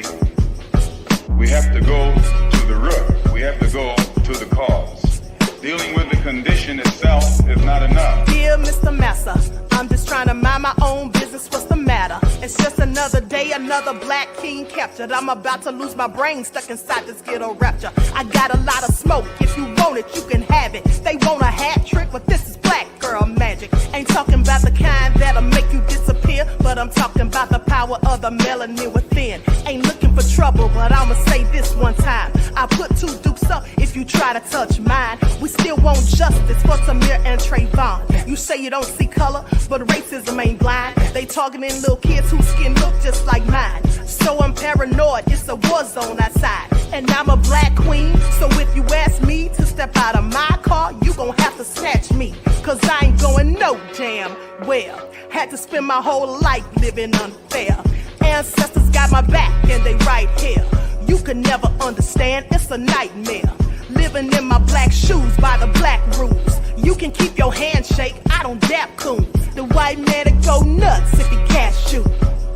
Unfortunately, we have to go to the root. We have to go to the cause. Dealing with the condition itself is not enough. Dear Mr. Massey, I'm just trying to mind my own business. What's the matter? It's just another day, another black king captured. I'm about to lose my brain, stuck inside this ghetto rapture. I got a lot of smoke. If you want it, you can have it. They want a hat trick, but this is black girl magic. Ain't talking about the kind that'll make you disappear, but I'm talking about the power of the melanin within. Ain't looking for trouble, but I'ma say this one time. I put two dukes up if you try to touch mine. We still want justice for Samir and Trayvon. You say you don't see color, but racism ain't blind. They targeting little kids whose skin look just like mine. So I'm paranoid, it's a war zone outside. And I'm a black queen, so if you ask me to step out of my car, you gon' have to snatch me. Cause I ain't going no damn well. Had to spend my whole life living unfair. Ancestors got my back and they right here. You can never understand, it's a nightmare. Living in my black shoes by the black rules. You can keep your handshake, I don't dap coons. The white man will go nuts if he cash you.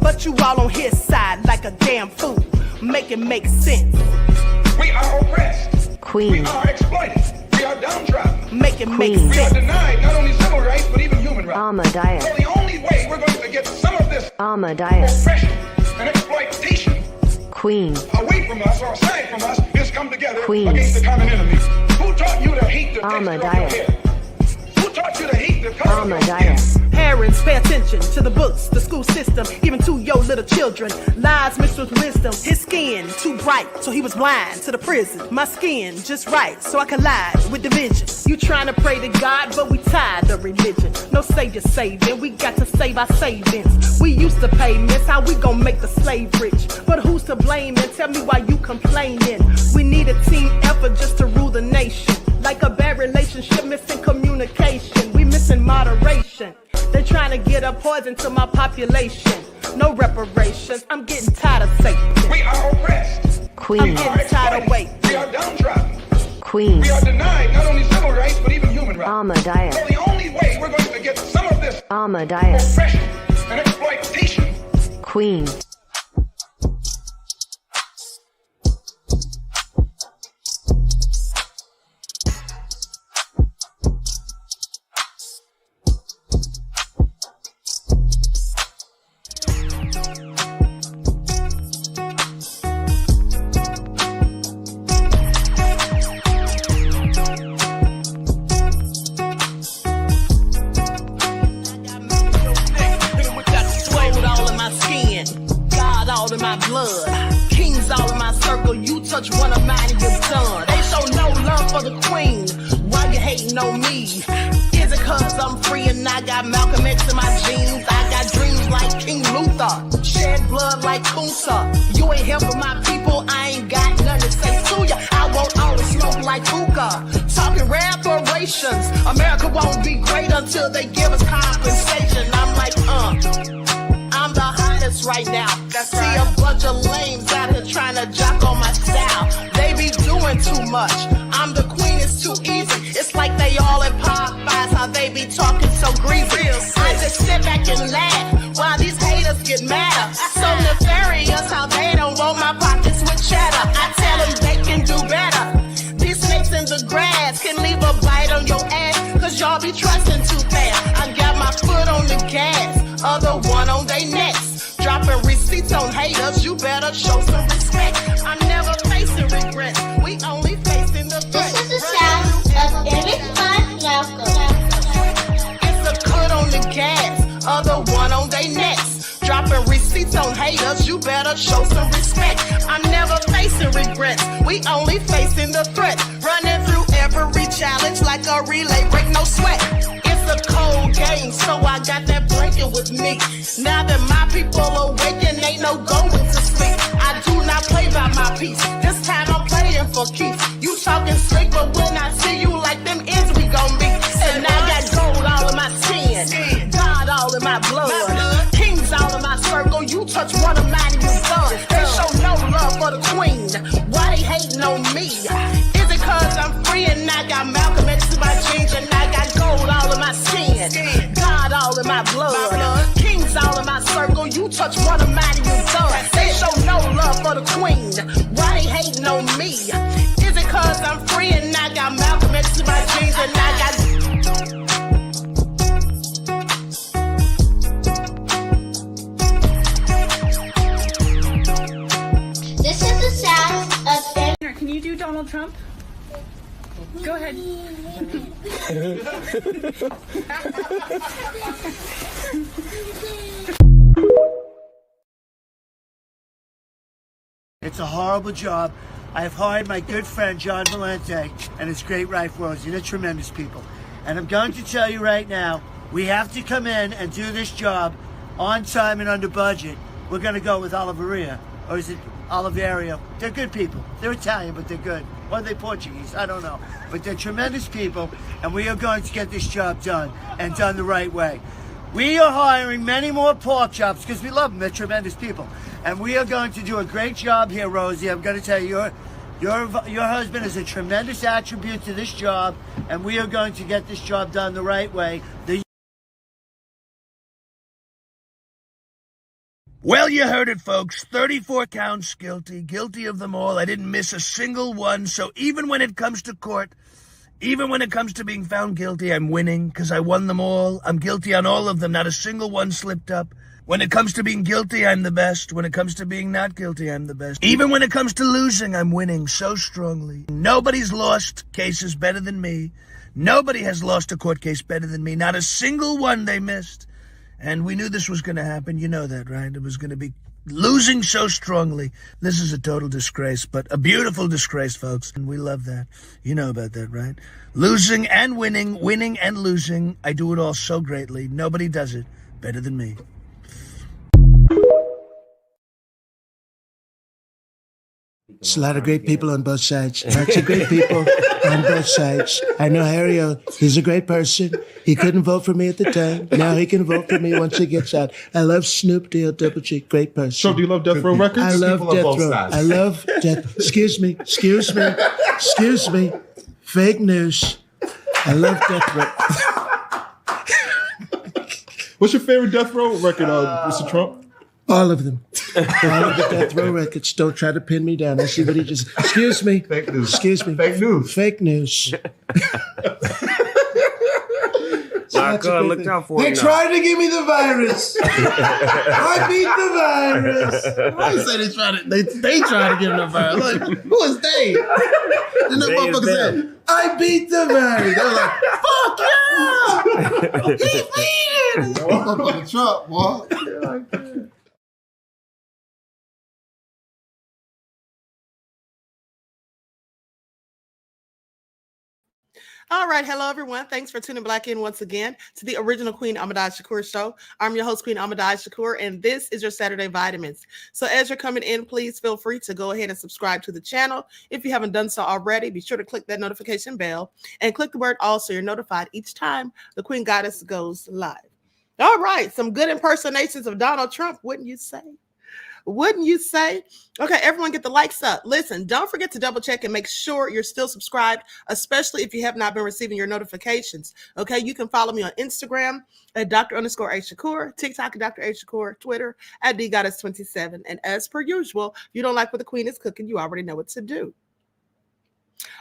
But you all on his side like a damn fool. Make it make sense. We are oppressed. Queen. We are exploited. We are downtrodden. Make it make We are sense. denied not only civil rights but even human rights. Ahmadiyyah. So the only way we're going to get some of this Ahmadiyyah. oppression and exploitation Queen. away from us or aside from us is come together Queen. against the common enemy. Who taught you to hate the texture of your Ahmadiyyah. hair? Who taught you to hate the color of your skin? Ahmadiyyah. Parents, pay attention to the books, the school system, even to your little children. Lies mixed with wisdom. His skin too bright, so he was blind to the prison. My skin just right, so I collide with division. You trying to pray to God, but we tired of religion. No savior saving, we got to save our savings. We used to pay miss, how we gon' make the slave rich? But who's to blame and tell me why you complaining? We need a team effort just to rule the nation. Like a bad relationship, missing communication. We missing moderation. They're trying to get a poison to my population. No reparations, I'm getting tired of Satan. We are oppressed. I'm Queen. getting tired of waiting. We are downtrodden. Queen. We are denied not only civil rights but even human rights. Ahmadiyyah. So the only way we're going to get some of this Ahmadiyyah. oppression and exploitation. Queen. In my blood, kings all in my circle. You touch one of mine and you're done. They show no love for the queen. Why you hating on me? Is it cause I'm free and I got Malcolm X in my jeans? I got dreams like King Luther, shed blood like Kunsa. You ain't helping my people, I ain't got nothing to say to ya. I want all the smoke like hookah. Talking reparations, America won't be great until they give us compensation. I'm like, I'm the hottest right now. See a bunch of lames out here trying to jock on my style. They be doing too much. I'm the queen, it's too easy. It's like they all in Popeyes, how they be talking so greasy. I just sit back and laugh while these haters get mad. So nefarious how they don't want my pockets with cheddar. I tell them they can do better. These snakes in the grass can leave a bite on your ass, cause y'all be trusting too fast. I got my foot on the gas, other one on they necks. Dropping receipts on haters, you better show some respect. I'm never facing regrets, we only facing the threat. This is the sound of Eric It's a cut on the gas, other one on they necks. Dropping receipts on haters, you better show some respect. I'm never facing regrets, we only facing the threat. Running through every challenge like a relay, break no sweat. It's a cold game, so I got that blanket with me. Now that my people awaken, ain't no going to sleep. I do not play by my piece, this time I'm playing for keeps. You talking slick, but when I see you like them ends, we gon' meet. And I got gold all in my skin, God all in my blood, kings all in my circle. You touch one of mine and you're done. They show no love for the queen, why they hating on me? Is it cause I'm free and I got Malcolm X in my jeans and I got gold all in my skin, God all in my blood, kings all in my circle. You touch one of mine and you're done. They show no love for the know me? Is it cause I'm free and I got Malcolm X to my jeans and I got... This is the sound of Can you do Donald Trump? Go ahead. It's a horrible job. I have hired my good friend John Valente and his great wife Rosie. They're tremendous people. And I'm going to tell you right now, we have to come in and do this job on time and under budget. We're going to go with Oliveria, or is it Oliveria? They're good people. They're Italian, but they're good. Or are they Portuguese? I don't know. But they're tremendous people, and we are going to get this job done, and done the right way. We are hiring many more pork chops because we love them. They're tremendous people. And we are going to do a great job here, Rosie. I'm going to tell you, your husband is a tremendous attribute to this job, and we are going to get this job done the right way. Well, you heard it, folks. 34 counts guilty. Guilty of them all. I didn't miss a single one. So even when it comes to court, even when it comes to being found guilty, I'm winning because I won them all. I'm guilty on all of them. Not a single one slipped up. When it comes to being guilty, I'm the best. When it comes to being not guilty, I'm the best. Even when it comes to losing, I'm winning so strongly. Nobody's lost cases better than me. Nobody has lost a court case better than me. Not a single one they missed. And we knew this was going to happen. You know that, right? It was going to be losing so strongly. This is a total disgrace, but a beautiful disgrace, folks. And we love that. You know about that, right? Losing and winning, winning and losing. I do it all so greatly. Nobody does it better than me. It's a lot of great people on both sides. Lots of great people on both sides. I know Harry, he's a great person. He couldn't vote for me at the time. Now he can vote for me once he gets out. I love Snoop Deal Double G. Great person. So do you love Death Row Records? I love Death Row. I love Death. Excuse me. Fake news. I love Death Row. What's your favorite Death Row record, Mr. Trump? All of them. All of the Death Row records. Don't try to pin me down. I see what he just... Excuse me. Fake news. Excuse me. Fake news. Fake news. Shakur, look out for They you now. tried to give me the virus. I beat the virus. Why you say they tried to? They tried to give me the virus. Like, who is they? Then the motherfucker said, "I beat the virus." They were like, "Fuck yeah, he beat it." Motherfucking Trump, boy. All right, hello everyone. Thanks for tuning back in once again to the original Queen Ahmadiyyah Shakur show. I'm your host, Queen Ahmadiyyah Shakur, and this is your Saturday Vitamins. So as you're coming in, please feel free to go ahead and subscribe to the channel. If you haven't done so already, be sure to click that notification bell and click the word all so you're notified each time the Queen Goddess goes live. All right, some good impersonations of Donald Trump, wouldn't you say? Wouldn't you say? Okay, everyone get the likes up. Listen, don't forget to double check and make sure you're still subscribed, especially if you have not been receiving your notifications. Okay, you can follow me on Instagram at Dr._A_Shakur, TikTok at Dr. A Shakur, Twitter at DGoddess27. And as per usual, if you don't like what the Queen is cooking, you already know what to do.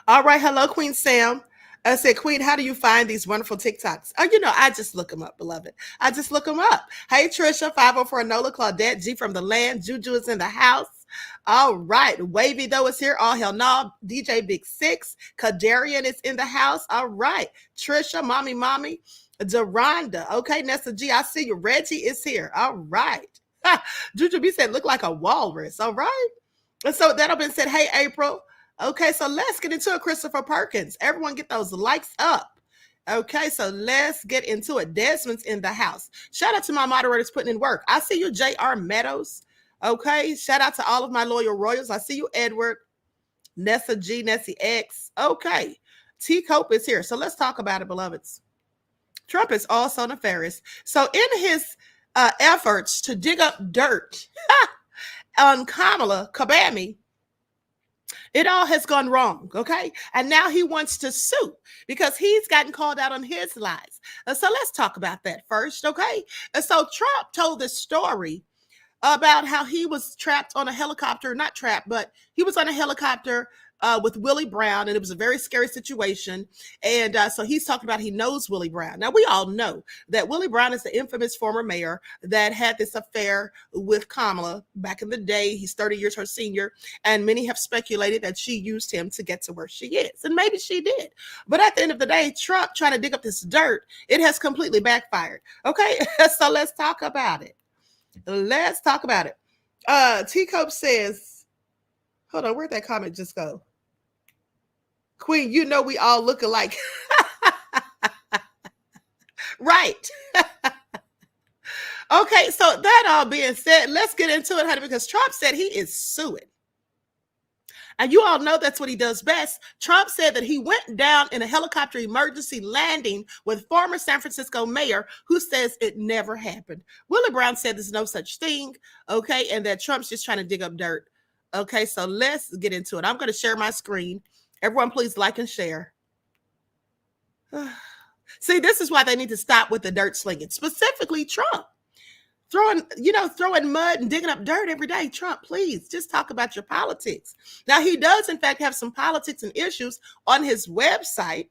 All right, hello, Queen Sam. I said, Queen, how do you find these wonderful TikToks? Oh, you know, I just look them up, beloved. I just look them up. Hey, Trisha, 504 Nola, Claudette, G from the land. Juju is in the house. All right. Wavy, though, is here. All hell no. DJ Big Six. Kadarian is in the house. All right. Trisha, Mommy. Deronda. Okay, Nessa G, I see you. Reggie is here. All right. Juju B said, look like a walrus. All right. And so that'll been said, hey, April. Okay, so let's get into it, Christopher Perkins. Everyone get those likes up. Okay, so let's get into it. Desmond's in the house. Shout out to my moderators putting in work. I see you, J.R. Meadows. Okay, shout out to all of my loyal royals. I see you, Edward, Nessa G, Nessie X. Okay, T. Cope is here. So let's talk about it, beloveds. Trump is also nefarious. So in his efforts to dig up dirt on Kamala, Kabami, it all has gone wrong, okay? And now he wants to sue because he's gotten called out on his lies. So let's talk about that first, okay? And so Trump told this story about how he was trapped on a helicopter, not trapped, but he was on a helicopter with Willie Brown, and it was a very scary situation. And so he's talking about he knows Willie Brown. Now, we all know that Willie Brown is the infamous former mayor that had this affair with Kamala back in the day. He's 30 years her senior, and many have speculated that she used him to get to where she is. And maybe she did. But at the end of the day, Trump trying to dig up this dirt, it has completely backfired. Okay, so let's talk about it. Let's talk about it. T-Cope says, hold on, where'd that comment just go? Queen, you know we all look alike. Right. Okay, so that all being said, let's get into it, honey, because Trump said he is suing. And you all know that's what he does best. Trump said that he went down in a helicopter emergency landing with former San Francisco mayor who says it never happened. Willie Brown said there's no such thing, okay, and that Trump's just trying to dig up dirt. Okay, so let's get into it. I'm going to share my screen. Everyone, please like and share. See, this is why they need to stop with the dirt slinging, specifically Trump. Throwing mud and digging up dirt every day. Trump, please just talk about your politics. Now, he does, in fact, have some politics and issues on his website.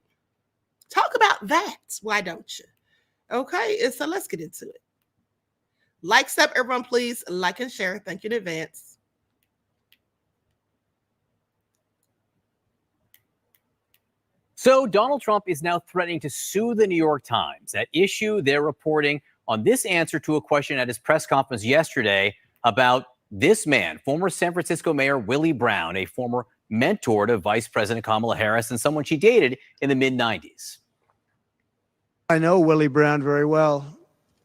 Talk about that. Why don't you? Okay, and so let's get into it. Likes up, everyone, please like and share. Thank you in advance. So Donald Trump is now threatening to sue the New York Times. At issue, they're reporting on this answer to a question at his press conference yesterday about this man, former San Francisco Mayor Willie Brown, a former mentor to Vice President Kamala Harris and someone she dated in the mid-90s. I know Willie Brown very well.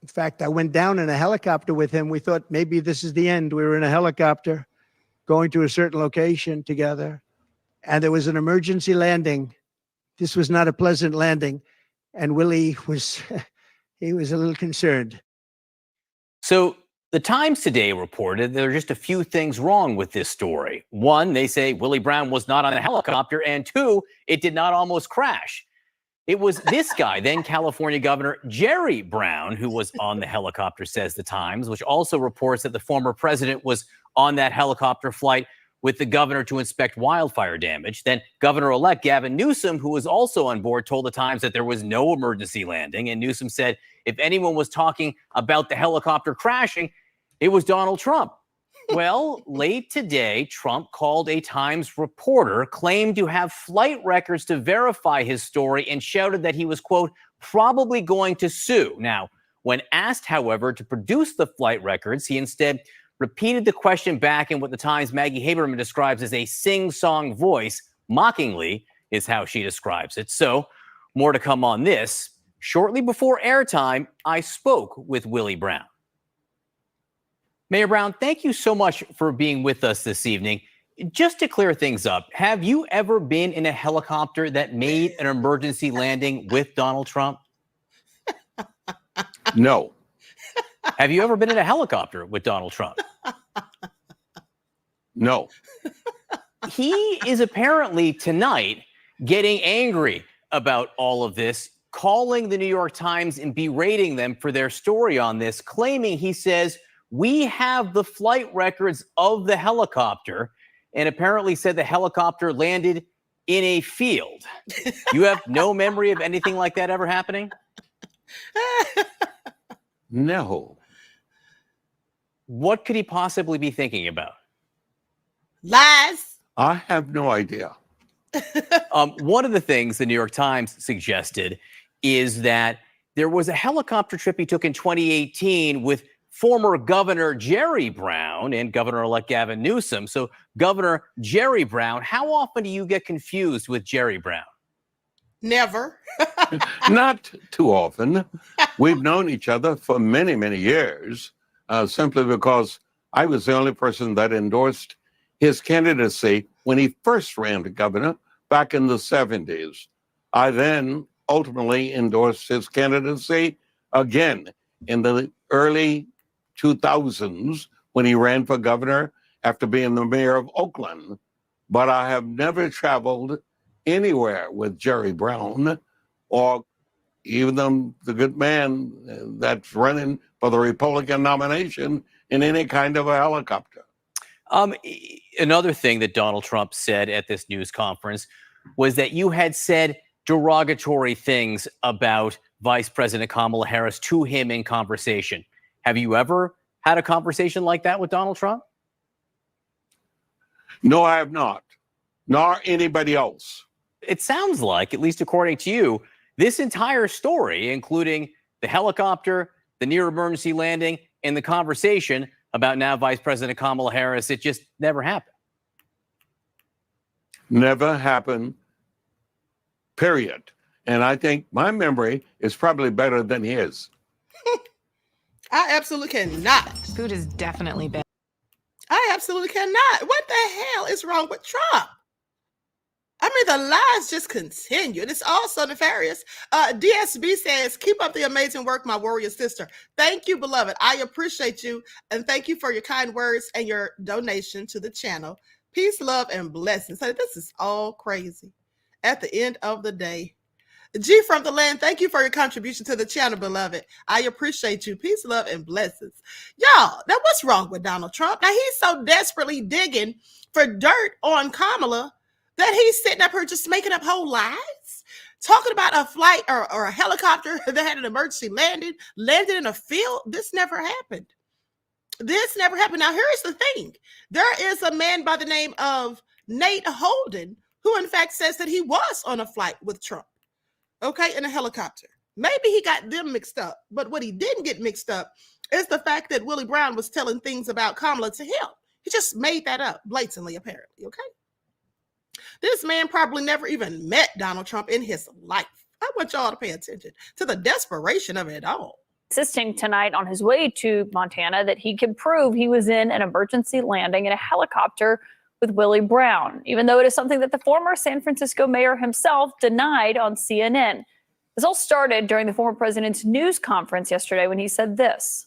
In fact, I went down in a helicopter with him. We thought maybe this is the end. We were in a helicopter going to a certain location together, and there was an emergency landing. This was not a pleasant landing, and Willie was... he was a little concerned. So the Times today reported there are just a few things wrong with this story. One, they say Willie Brown was not on a helicopter, and two, it did not almost crash. It was this guy, then California Governor Jerry Brown, who was on the helicopter, says the Times, which also reports that the former president was on that helicopter flight with the governor to inspect wildfire damage. Then Governor-elect Gavin Newsom, who was also on board, told the Times that there was no emergency landing. And Newsom said if anyone was talking about the helicopter crashing, it was Donald Trump. Well, late today, Trump called a Times reporter, claimed to have flight records to verify his story, and shouted that he was, quote, probably going to sue. Now, when asked, however, to produce the flight records, he instead repeated the question back in what the Times' Maggie Haberman describes as a sing-song voice. Mockingly is how she describes it. So, more to come on this. Shortly before airtime, I spoke with Willie Brown. Mayor Brown, thank you so much for being with us this evening. Just to clear things up, have you ever been in a helicopter that made an emergency landing with Donald Trump? No. Have you ever been in a helicopter with Donald Trump? No. He is apparently tonight getting angry about all of this, calling the New York Times and berating them for their story on this, claiming, he says, we have the flight records of the helicopter, and apparently said the helicopter landed in a field. You have no memory of anything like that ever happening? No. What could he possibly be thinking about? Lies. I have no idea. One of the things the New York Times suggested is that there was a helicopter trip he took in 2018 with former Governor Jerry Brown and Governor-elect Gavin Newsom. So Governor Jerry Brown, how often do you get confused with Jerry Brown? Never. Not too often. We've known each other for many, many years, simply because I was the only person that endorsed his candidacy when he first ran for governor back in the 70s. I then ultimately endorsed his candidacy again in the early 2000s when he ran for governor after being the mayor of Oakland. But I have never traveled anywhere with Jerry Brown or even the good man that's running for the Republican nomination in any kind of a helicopter. Another thing that Donald Trump said at this news conference was that you had said derogatory things about Vice President Kamala Harris to him in conversation. Have you ever had a conversation like that with Donald Trump? No, I have not, nor anybody else. It sounds like, at least according to you, this entire story, including the helicopter, the near emergency landing, and the conversation about now Vice President Kamala Harris, it just never happened. Never happened, period. And I think my memory is probably better than his. I absolutely cannot. Food is definitely bad. I absolutely cannot. What the hell is wrong with Trump? I mean, the lies just continue. And it's all so nefarious. DSB says, keep up the amazing work, my warrior sister. Thank you, beloved. I appreciate you. And thank you for your kind words and your donation to the channel. Peace, love, and blessings. So this is all crazy. At the end of the day. G from the land, thank you for your contribution to the channel, beloved. I appreciate you. Peace, love, and blessings. Y'all, now what's wrong with Donald Trump? Now he's so desperately digging for dirt on Kamala that he's sitting up here just making up whole lies, talking about a flight or a helicopter that had an emergency landed in a field. This never happened. This never happened. Now, here's the thing. There is a man by the name of Nate Holden who, in fact, says that he was on a flight with Trump, okay, in a helicopter. Maybe he got them mixed up, but what he didn't get mixed up is the fact that Willie Brown was telling things about Kamala to him. He just made that up blatantly, apparently, okay? This man probably never even met Donald Trump in his life. I want y'all to pay attention to the desperation of it all. Insisting tonight on his way to Montana that he could prove he was in an emergency landing in a helicopter with Willie Brown, even though it is something that the former San Francisco mayor himself denied on CNN. This all started during the former president's news conference yesterday when he said this.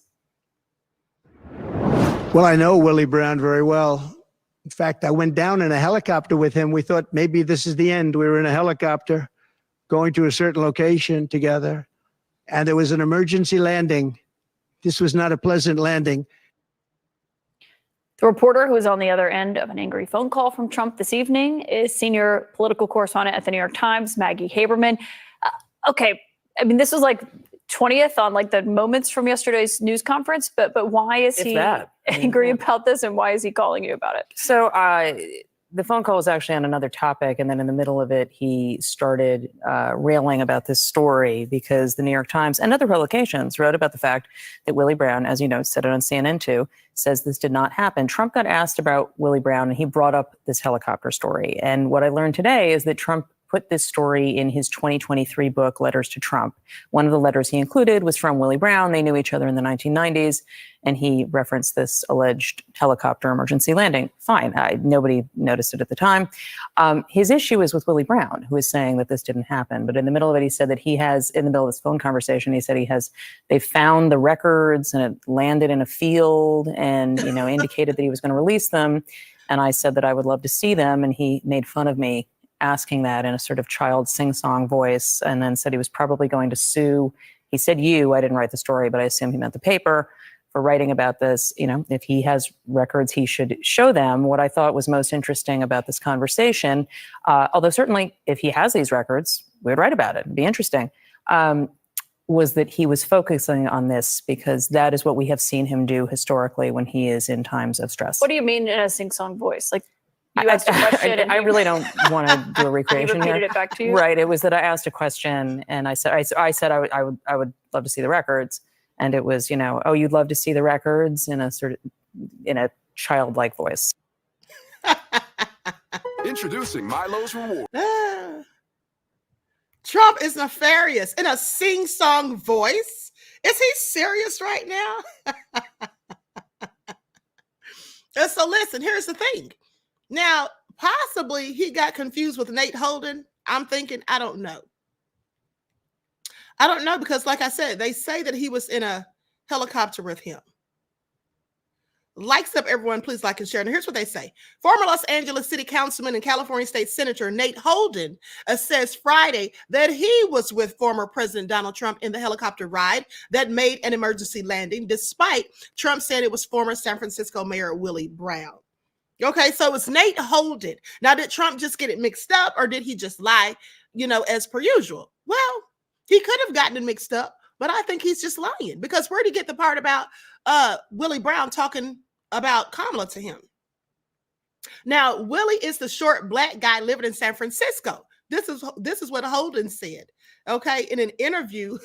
Well, I know Willie Brown very well. In fact, I went down in a helicopter with him. We thought maybe this is the end. We were in a helicopter going to a certain location together, and there was an emergency landing. This was not a pleasant landing. The reporter who was on the other end of an angry phone call from Trump this evening is senior political correspondent at the New York Times, Maggie Haberman. Okay, I mean, this was like 20th on like the moments from yesterday's news conference, but why is he angry about this, and why is he calling you about it? So the phone call was actually on another topic, and then in the middle of it, he started railing about this story because the New York Times and other publications wrote about the fact that Willie Brown, as you know, said it on CNN too, says this did not happen. Trump got asked about Willie Brown, and he brought up this helicopter story. And what I learned today is that Trump put this story in his 2023 book, Letters to Trump. One of the letters he included was from Willie Brown. They knew each other in the 1990s, and he referenced this alleged helicopter emergency landing. Fine. Nobody noticed it at the time. His issue is with Willie Brown, who is saying that this didn't happen. But in the middle of it, he said that he has, in the middle of this phone conversation, he said they found the records and it landed in a field and, indicated that he was going to release them. And I said that I would love to see them. And he made fun of me asking that in a sort of child sing-song voice, and then said he was probably going to sue. He said I didn't write the story, but I assume he meant the paper for writing about this. If he has records, he should show them. What I thought was most interesting about this conversation, although certainly if he has these records, we would write about it. It'd be interesting, was that he was focusing on this because that is what we have seen him do historically when he is in times of stress. What do you mean in a sing-song voice? Like, you asked a question. I really don't want to do a recreation he here. repeated it back to you? Right. It was that I asked a question and I said I would love to see the records. And it was, oh, you'd love to see the records in a childlike voice. Introducing Milo's Reward. Trump is nefarious in a sing-song voice. Is he serious right now? So listen, here's the thing. Now, possibly he got confused with Nate Holden. I'm thinking, I don't know. I don't know because, like I said, they say that he was in a helicopter with him. Likes up, everyone. Please like and share. And here's what they say. Former Los Angeles City Councilman and California State Senator Nate Holden says Friday that he was with former President Donald Trump in the helicopter ride that made an emergency landing, despite Trump saying it was former San Francisco Mayor Willie Brown. Okay, so it's Nate Holden. Now, did Trump just get it mixed up, or did he just lie, as per usual? Well, he could have gotten it mixed up, but I think he's just lying, because where did he get the part about Willie Brown talking about Kamala to him? Now, Willie is the short black guy living in San Francisco. This is what Holden said, okay, in an interview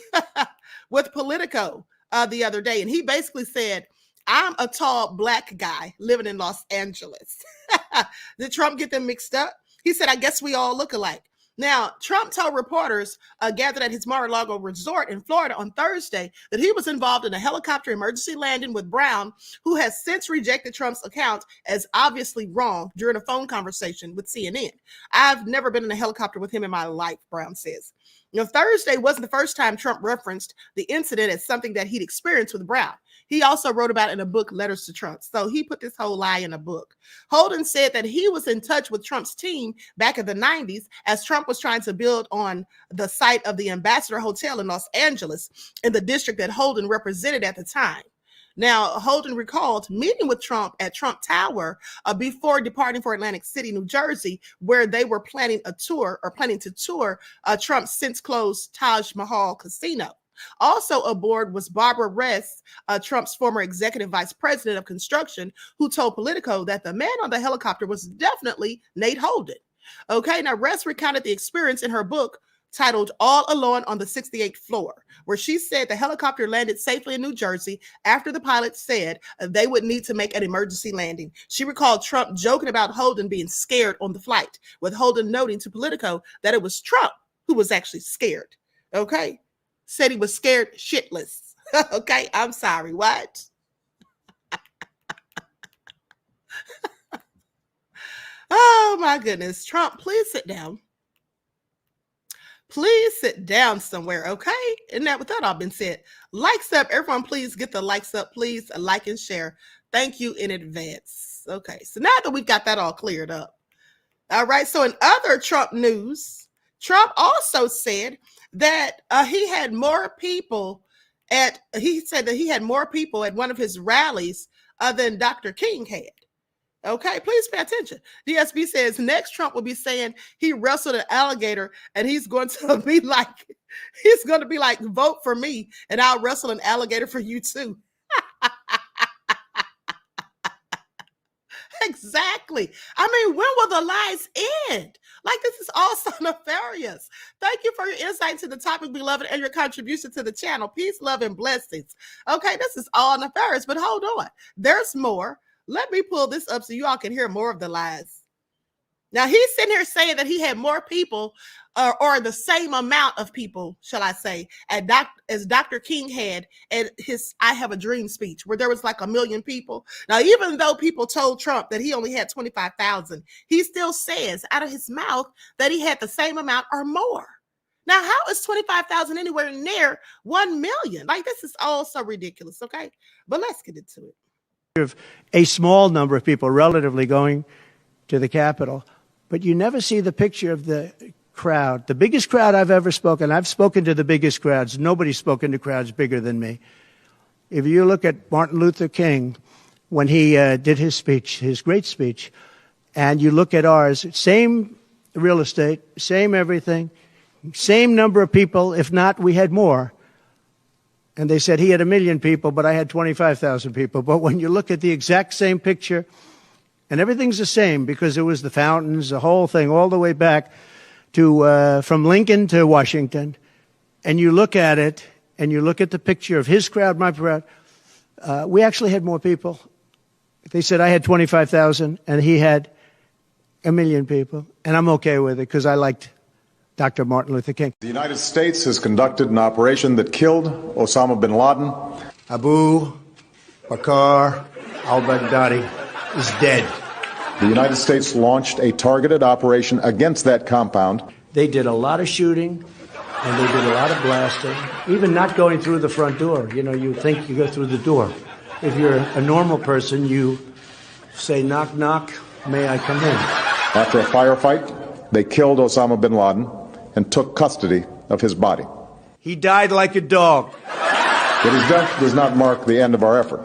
with Politico the other day. And he basically said, I'm a tall black guy living in Los Angeles. Did Trump get them mixed up? He said, I guess we all look alike. Now, Trump told reporters gathered at his Mar-a-Lago resort in Florida on Thursday that he was involved in a helicopter emergency landing with Brown, who has since rejected Trump's account as obviously wrong during a phone conversation with CNN. I've never been in a helicopter with him in my life, Brown says. Thursday wasn't the first time Trump referenced the incident as something that he'd experienced with Brown. He also wrote about it in a book, Letters to Trump. So he put this whole lie in a book. Holden said that he was in touch with Trump's team back in the 90s as Trump was trying to build on the site of the Ambassador Hotel in Los Angeles in the district that Holden represented at the time. Now, Holden recalled meeting with Trump at Trump Tower before departing for Atlantic City, New Jersey, where they were planning to tour Trump's since closed Taj Mahal Casino. Also aboard was Barbara Ress, Trump's former executive vice president of construction, who told Politico that the man on the helicopter was definitely Nate Holden. Okay, now Ress recounted the experience in her book titled All Alone on the 68th Floor, where she said the helicopter landed safely in New Jersey after the pilot said they would need to make an emergency landing. She recalled Trump joking about Holden being scared on the flight, with Holden noting to Politico that it was Trump who was actually scared. Okay, said he was scared shitless. Okay, I'm sorry, what? Oh my goodness. Trump, please sit down. Please sit down somewhere, okay? And now, with that all been said, likes up. Everyone, please get the likes up. Please like and share. Thank you in advance. Okay, so now that we've got that all cleared up. All right, so in other Trump news, Trump also said that he said that he had more people at one of his rallies than Dr. King had. Okay, please pay attention. DSB says next Trump will be saying he wrestled an alligator and he's going to be like, vote for me and I'll wrestle an alligator for you too. Exactly. I mean, when will the lies end? Like, this is all so nefarious. Thank you for your insight into the topic, beloved, and your contribution to the channel. Peace, love, and blessings. Okay, this is all nefarious, but hold on. There's more. Let me pull this up so you all can hear more of the lies. Now, he's sitting here saying that he had more people or the same amount of people, shall I say, as Dr. King had at his I Have a Dream speech, where there was like 1 million people. Now, even though people told Trump that he only had 25,000, he still says out of his mouth that he had the same amount or more. Now, how is 25,000 anywhere near 1 million? Like, this is all so ridiculous, okay? But let's get into it. Of a small number of people relatively going to the Capitol, but you never see the picture of the crowd. The biggest crowd I've ever spoken, I've spoken to the biggest crowds. Nobody's spoken to crowds bigger than me. If you look at Martin Luther King, when he did his speech, his great speech, and you look at ours, same real estate, same everything, same number of people. If not, we had more. And they said he had 1 million people, but I had 25,000 people. But when you look at the exact same picture, and everything's the same because it was the fountains, the whole thing, all the way back to from Lincoln to Washington, and you look at it, and you look at the picture of his crowd, my crowd, we actually had more people. They said I had 25,000, and he had 1 million people, and I'm okay with it because I liked Dr. Martin Luther King. The United States has conducted an operation that killed Osama bin Laden. Abu Bakr al-Baghdadi is dead. The United States launched a targeted operation against that compound. They did a lot of shooting, and they did a lot of blasting, even not going through the front door. You know, you think you go through the door. If you're a normal person, you say, knock, knock, may I come in? After a firefight, they killed Osama bin Laden and took custody of his body. He died like a dog. But his death does not mark the end of our effort.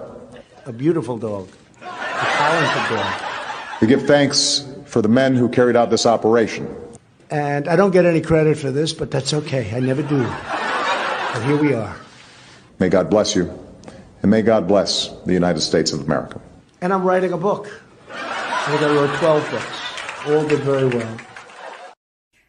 A beautiful dog. A talented dog. We give thanks for the men who carried out this operation. And I don't get any credit for this, but that's okay. I never do. But here we are. May God bless you, and may God bless the United States of America. And I'm writing a book. I think I wrote 12 books. All did very well.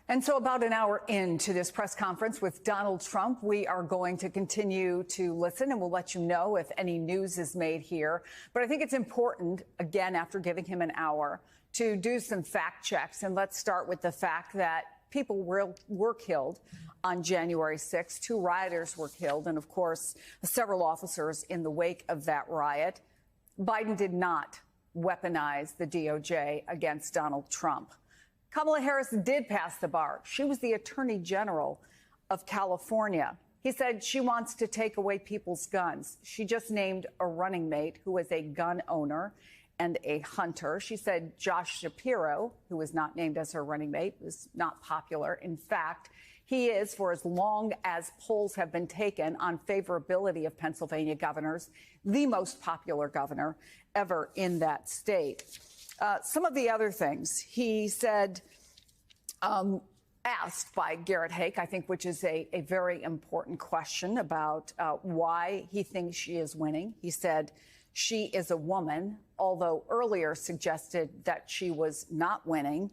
And so about an hour into this press conference with Donald Trump, we are going to continue to listen, and we'll let you know if any news is made here. But I think it's important, again, after giving him an hour, to do some fact checks. And let's start with the fact that people were killed on January 6th. 2 rioters were killed, and of course, several officers in the wake of that riot. Biden did not weaponize the DOJ against Donald Trump. Kamala Harris did pass the bar. She was the Attorney General of California. He said she wants to take away people's guns. She just named a running mate who is a gun owner and a hunter. She said Josh Shapiro, who was not named as her running mate, was not popular. In fact, he is, for as long as polls have been taken on favorability of Pennsylvania governors, the most popular governor ever in that state. Some of the other things he said, asked by Garrett Haake, I think, which is a very important question about why he thinks she is winning. He said she is a woman, although earlier suggested that she was not winning.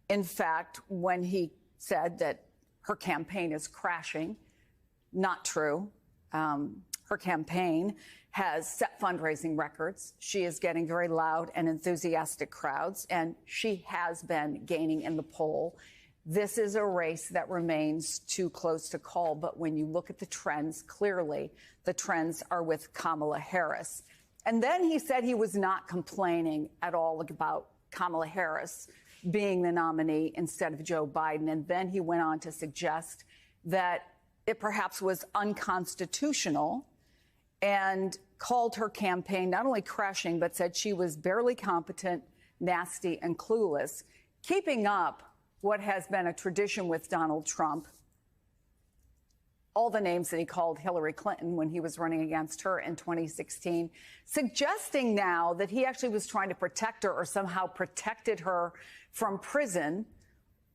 In fact, when he said that her campaign is crashing, not true. Her campaign has set fundraising records. She is getting very loud and enthusiastic crowds, and she has been gaining in the poll. This is a race that remains too close to call, but when you look at the trends, clearly the trends are with Kamala Harris. And then he said he was not complaining at all about Kamala Harris being the nominee instead of Joe Biden. And then he went on to suggest that it perhaps was unconstitutional and called her campaign not only crashing, but said she was barely competent, nasty, and clueless, keeping up what has been a tradition with Donald Trump, all the names that he called Hillary Clinton when he was running against her in 2016, suggesting now that he actually was trying to protect her or somehow protected her from prison,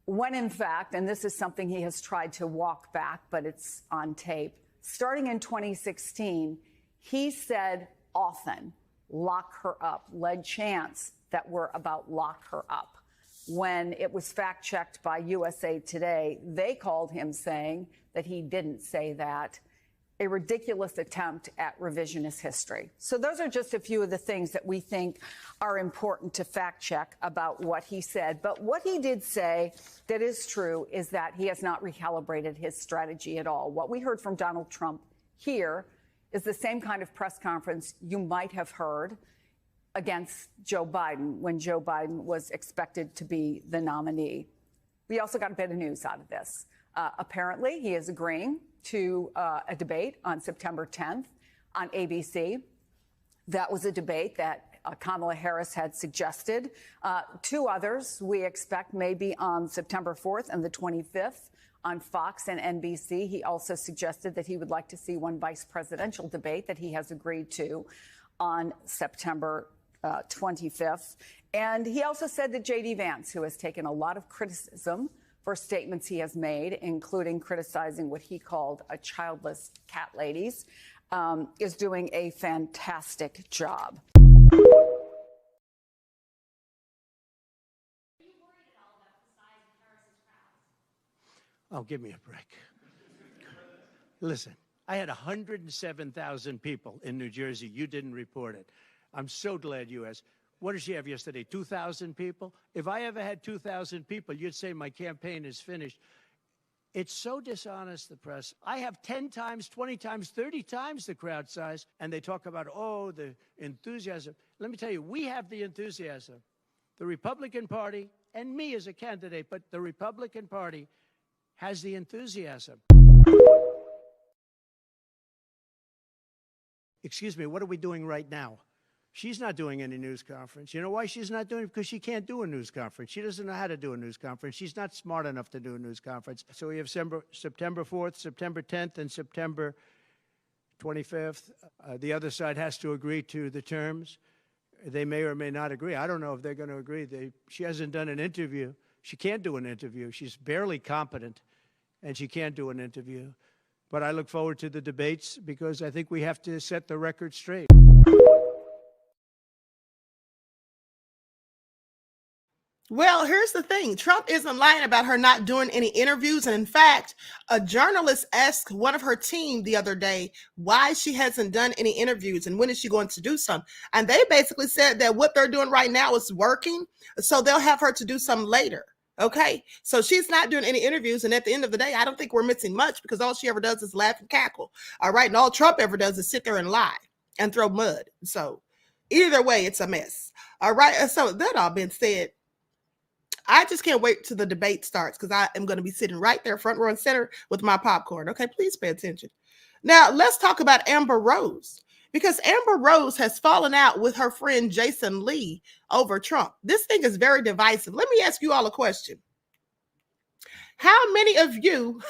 when in fact, and this is something he has tried to walk back, but it's on tape, starting in 2016, he said often, lock her up, led chants that were about lock her up. When it was fact-checked by USA Today, they called him saying that he didn't say that, a ridiculous attempt at revisionist history. So those are just a few of the things that we think are important to fact-check about what he said. But what he did say that is true is that he has not recalibrated his strategy at all. What we heard from Donald Trump here is the same kind of press conference you might have heard against Joe Biden when Joe Biden was expected to be the nominee. We also got a bit of news out of this. Apparently, he is agreeing to a debate on September 10th on ABC. That was a debate that Kamala Harris had suggested. 2 others we expect may be on September 4th and the 25th on Fox and NBC. He also suggested that he would like to see one vice presidential debate that he has agreed to on September 25th. And he also said that J.D. Vance, who has taken a lot of criticism for statements he has made, including criticizing what he called a childless cat ladies, is doing a fantastic job. Oh, give me a break. Listen, I had 107,000 people in New Jersey. You didn't report it. I'm so glad you asked. What did she have yesterday? 2,000 people? If I ever had 2,000 people, you'd say my campaign is finished. It's so dishonest, the press. I have 10 times, 20 times, 30 times the crowd size, and they talk about, oh, the enthusiasm. Let me tell you, we have the enthusiasm. The Republican Party, and me as a candidate, but the Republican Party has the enthusiasm. excuse me, what are we doing right now? She's not doing any news conference. You know why she's not doing it? Because she can't do a news conference. She doesn't know how to do a news conference. She's not smart enough to do a news conference. So we have September 4th, September 10th, and September 25th. The other side has to agree to the terms. They may or may not agree. I don't know if they're going to agree. She hasn't done an interview. She can't do an interview. She's barely competent, and she can't do an interview. But I look forward to the debates because I think we have to set the record straight. Well, here's the thing. Trump isn't lying about her not doing any interviews. And in fact, a journalist asked one of her team the other day why she hasn't done any interviews and when is she going to do some. And they basically said that what they're doing right now is working. So they'll have her to do some later. Okay. So she's not doing any interviews. And at the end of the day, I don't think we're missing much because all she ever does is laugh and cackle. All right. And all Trump ever does is sit there and lie and throw mud. So either way, it's a mess. All right. So that all being said, I just can't wait till the debate starts because I am going to be sitting right there front row and center with my popcorn. Okay, please pay attention. Now, let's talk about Amber Rose because Amber Rose has fallen out with her friend Jason Lee over Trump. This thing is very divisive. Let me ask you all a question. How many of you,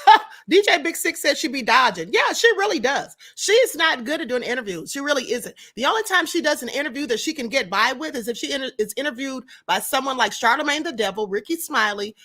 DJ Big Six said she be dodging. Yeah, she really does. She's not good at doing interviews. She really isn't. The only time she does an interview that she can get by with is if she is interviewed by someone like Charlamagne the Devil, Ricky Smiley,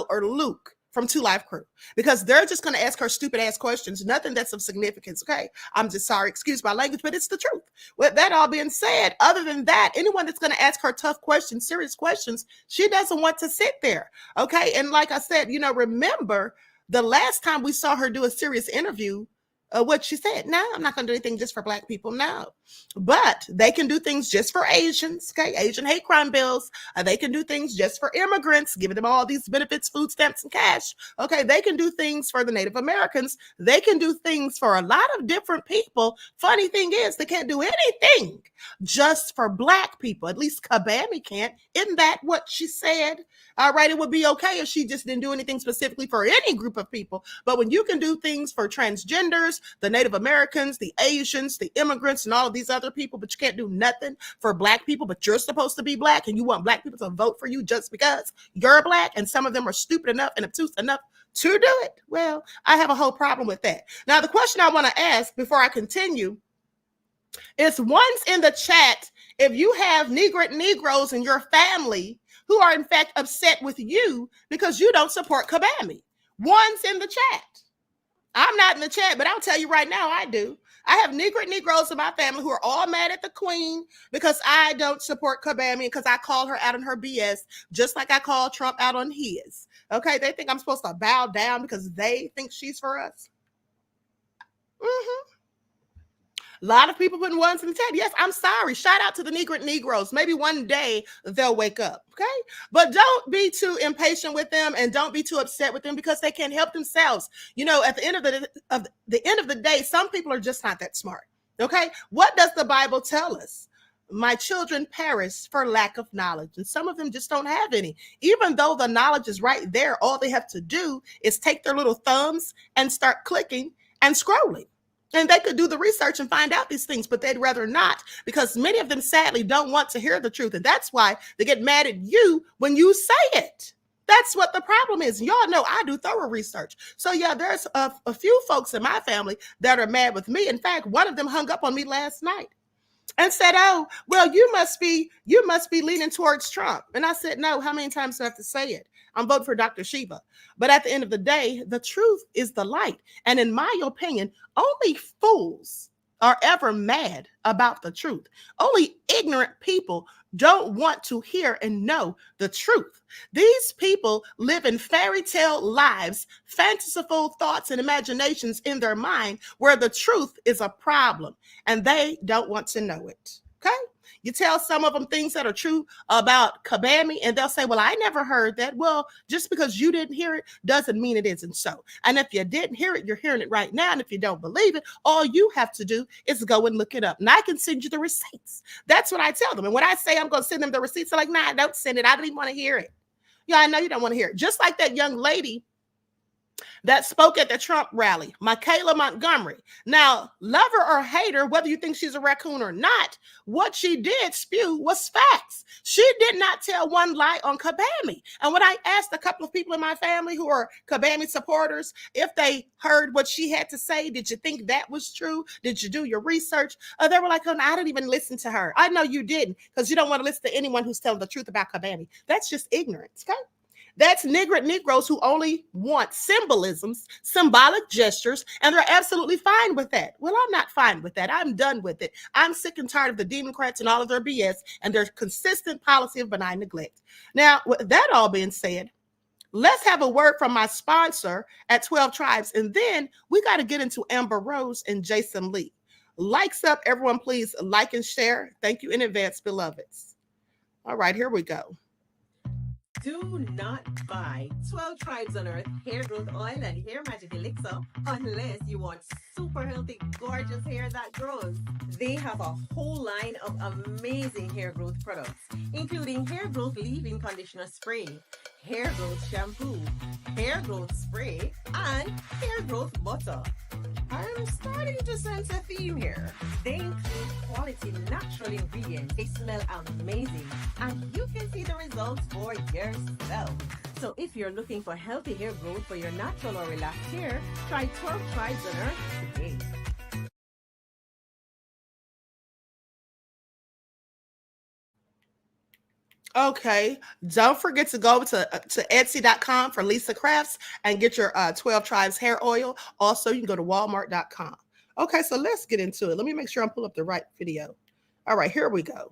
or Luke from 2 Live Crew, because they're just going to ask her stupid ass questions, nothing that's of significance. Okay. I'm just sorry. Excuse my language, but it's the truth. With that all being said, other than that, anyone that's going to ask her tough questions, serious questions, she doesn't want to sit there. Okay. And like I said, remember the last time we saw her do a serious interview, what she said, no, I'm not going to do anything just for Black people. No, but they can do things just for Asians. Okay. Asian hate crime bills. They can do things just for immigrants, giving them all these benefits, food stamps, and cash. Okay. They can do things for the Native Americans. They can do things for a lot of different people. Funny thing is, they can't do anything just for Black people. At least Kabami can't. Isn't that what she said? All right. It would be okay if she just didn't do anything specifically for any group of people. But when you can do things for transgenders, the Native Americans, the Asians, the immigrants, and all of these other people, but you can't do nothing for Black people, but you're supposed to be Black and you want Black people to vote for you just because you're Black, and some of them are stupid enough and obtuse enough to do it. Well, I have a whole problem with that. Now, the question I want to ask before I continue is, once in the chat, if you have Negroes in your family who are in fact upset with you because you don't support Kabami. One's in the chat. I'm not in the chat, but I'll tell you right now, I do. I have Negroes in my family who are all mad at the Queen because I don't support Kabami, because I call her out on her BS, just like I call Trump out on his. Okay, they think I'm supposed to bow down because they think she's for us. A lot of people putting ones in the chat. Yes, I'm sorry. Shout out to the Negroes. Maybe one day they'll wake up, okay? But don't be too impatient with them and don't be too upset with them because they can't help themselves. At the end of the day, some people are just not that smart, okay? What does the Bible tell us? My children perish for lack of knowledge, and some of them just don't have any. Even though the knowledge is right there, all they have to do is take their little thumbs and start clicking and scrolling. And they could do the research and find out these things, but they'd rather not, because many of them sadly don't want to hear the truth. And that's why they get mad at you when you say it. That's what the problem is. Y'all know I do thorough research. So yeah, there's a few folks in my family that are mad with me. In fact, one of them hung up on me last night and said, oh, well, you must be leaning towards Trump. And I said, no, how many times do I have to say it? I'm voting for Dr. Shiva. But at the end of the day, the truth is the light. And in my opinion, only fools are ever mad about the truth. Only ignorant people don't want to hear and know the truth. These people live in fairy tale lives, fanciful thoughts and imaginations in their mind where the truth is a problem and they don't want to know it. Okay? You tell some of them things that are true about Kabami and they'll say, well, I never heard that. Well, just because you didn't hear it doesn't mean it isn't so. And if you didn't hear it, you're hearing it right now. And if you don't believe it, all you have to do is go and look it up. And I can send you the receipts. That's what I tell them. And when I say I'm going to send them the receipts, they're like, nah, don't send it. I don't even want to hear it. Yeah, I know you don't want to hear it. Just like that young lady that spoke at the Trump rally, Michaela Montgomery. Now, love her or hate her, whether you think she's a raccoon or not, what she did spew was facts. She did not tell one lie on Kobami. And when I asked a couple of people in my family who are Kobami supporters if they heard what she had to say, did you think that was true? Did you do your research? They were like, oh, no, I didn't even listen to her. I know you didn't, because you don't want to listen to anyone who's telling the truth about Kobami. That's just ignorance, okay? That's niggard Negroes who only want symbolisms, symbolic gestures, and they're absolutely fine with that. Well, I'm not fine with that. I'm done with it. I'm sick and tired of the Democrats and all of their BS and their consistent policy of benign neglect. Now, with that all being said, let's have a word from my sponsor at 12 Tribes, and then we got to get into Amber Rose and Jason Lee. Likes up, everyone, please like and share. Thank you in advance, beloveds. All right, here we go. Do not buy 12 Tribes on Earth hair growth oil and hair magic elixir unless you want super healthy, gorgeous hair that grows. They have a whole line of amazing hair growth products, including hair growth leave-in conditioner spray, hair growth shampoo, hair growth spray, and hair growth butter. I'm starting to sense a theme here. They include quality natural ingredients. They smell amazing, and you can see the results for yourself. So if you're looking for healthy hair growth for your natural or relaxed hair, try 12 Tribes on Earth today. Okay, don't forget to go to Etsy.com for Lisa Crafts and get your 12 Tribes hair oil. Also, you can go to Walmart.com. Okay, so let's get into it. Let me make sure I'm pulling up the right video. All right, here we go.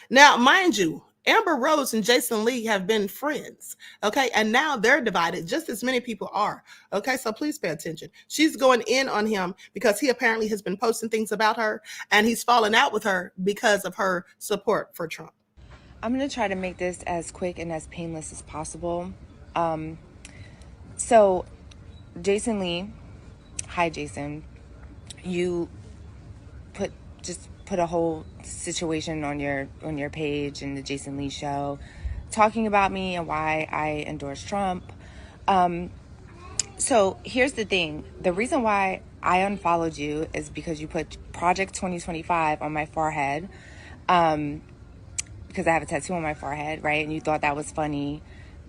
Now, mind you, Amber Rose and Jason Lee have been friends, okay? And now they're divided, just as many people are, okay? So please pay attention. She's going in on him because he apparently has been posting things about her, and he's fallen out with her because of her support for Trump. I'm going to try to make this as quick and as painless as possible. So, Jason Lee, hi Jason, you put a whole situation on your page in the Jason Lee show, talking about me and why I endorse Trump. So here's the thing: the reason why I unfollowed you is because you put Project 2025 on my forehead. Because I have a tattoo on my forehead, right? And you thought that was funny.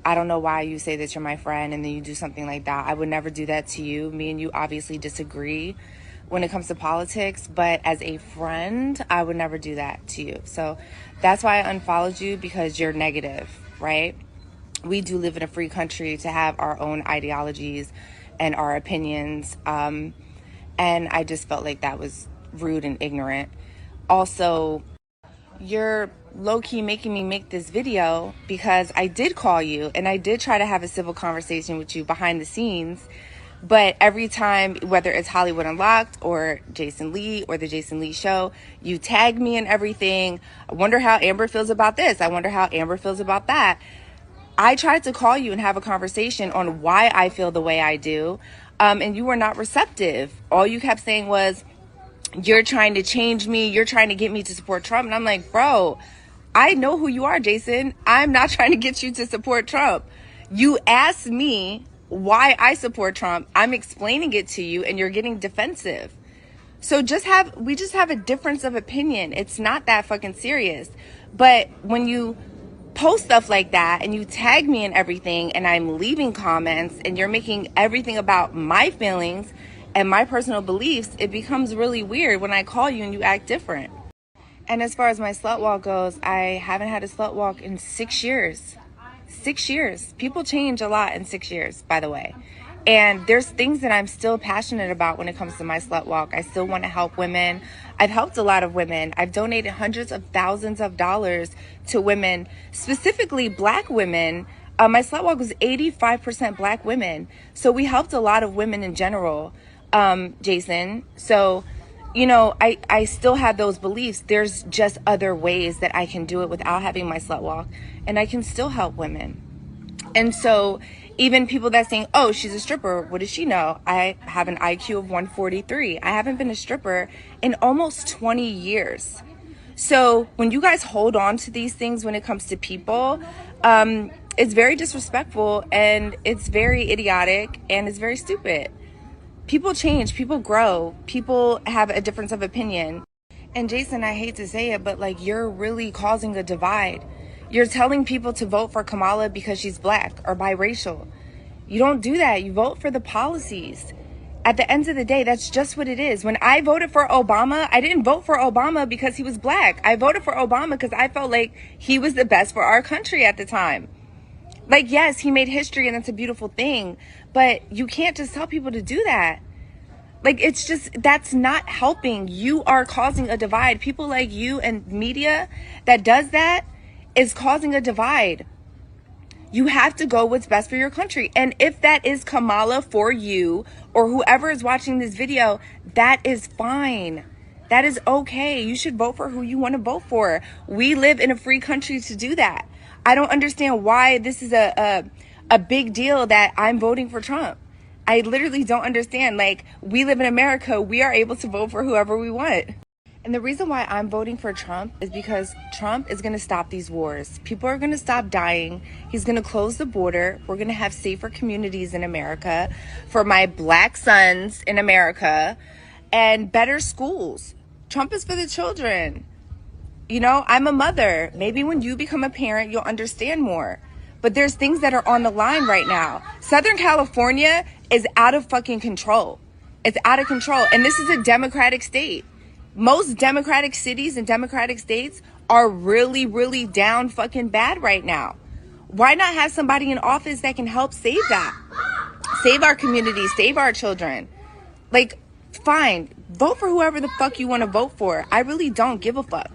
I don't know why you say that you're my friend and then you do something like that. I would never do that to you. Me and you obviously disagree when it comes to politics, but as a friend, I would never do that to you. So that's why I unfollowed you, because you're negative, right? We do live in a free country to have our own ideologies and our opinions. And I just felt like that was rude and ignorant. Also, you're low-key making me make this video because I did call you and I did try to have a civil conversation with you behind the scenes, but every time, whether it's Hollywood Unlocked or Jason Lee or the Jason Lee show, you tag me and everything. I wonder how Amber feels about this. I wonder how Amber feels about that. I tried to call you and have a conversation on why I feel the way I do, and you were not receptive. All you kept saying was, you're trying to change me. You're trying to get me to support Trump. And I'm like, bro, I know who you are, Jason. I'm not trying to get you to support Trump. You asked me why I support Trump. I'm explaining it to you and you're getting defensive. So we just have a difference of opinion. It's not that fucking serious. But when you post stuff like that and you tag me and everything and I'm leaving comments and you're making everything about my feelings and my personal beliefs, it becomes really weird when I call you and you act different. And as far as my slut walk goes, I haven't had a slut walk in 6 years. 6 years. People change a lot in 6 years, by the way. And there's things that I'm still passionate about when it comes to my slut walk. I still want to help women. I've helped a lot of women. I've donated hundreds of thousands of dollars to women, specifically Black women. My slut walk was 85% Black women. So we helped a lot of women in general. Jason. So, you know, I still have those beliefs. There's just other ways that I can do it without having my slut walk, and I can still help women. And so even people that saying, oh, she's a stripper, what does she know? I have an IQ of 143. I haven't been a stripper in almost 20 years. So when you guys hold on to these things when it comes to people, it's very disrespectful, and it's very idiotic, and it's very stupid. People change, people grow, people have a difference of opinion. And Jason, I hate to say it, but like, you're really causing a divide. You're telling people to vote for Kamala because she's black or biracial. You don't do that. You vote for the policies. At the end of the day, that's just what it is. When I voted for Obama, I didn't vote for Obama because he was black. I voted for Obama because I felt like he was the best for our country at the time. Like, yes, he made history and that's a beautiful thing, but you can't just tell people to do that. Like, it's just, that's not helping. You are causing a divide. People like you and media that does that is causing a divide. You have to go what's best for your country. And if that is Kamala for you or whoever is watching this video, that is fine. That is okay. You should vote for who you want to vote for. We live in a free country to do that. I don't understand why this is a big deal that I'm voting for Trump. I literally don't understand. Like, we live in America. We are able to vote for whoever we want. And the reason why I'm voting for Trump is because Trump is going to stop these wars. People are going to stop dying. He's going to close the border. We're going to have safer communities in America for my black sons in America, and better schools. Trump is for the children. You know, I'm a mother. Maybe when you become a parent, you'll understand more. But there's things that are on the line right now. Southern California is out of fucking control. It's out of control. And this is a Democratic state. Most Democratic cities and Democratic states are really, really down fucking bad right now. Why not have somebody in office that can help save that? Save our communities, save our children. Like, fine, vote for whoever the fuck you want to vote for. I really don't give a fuck.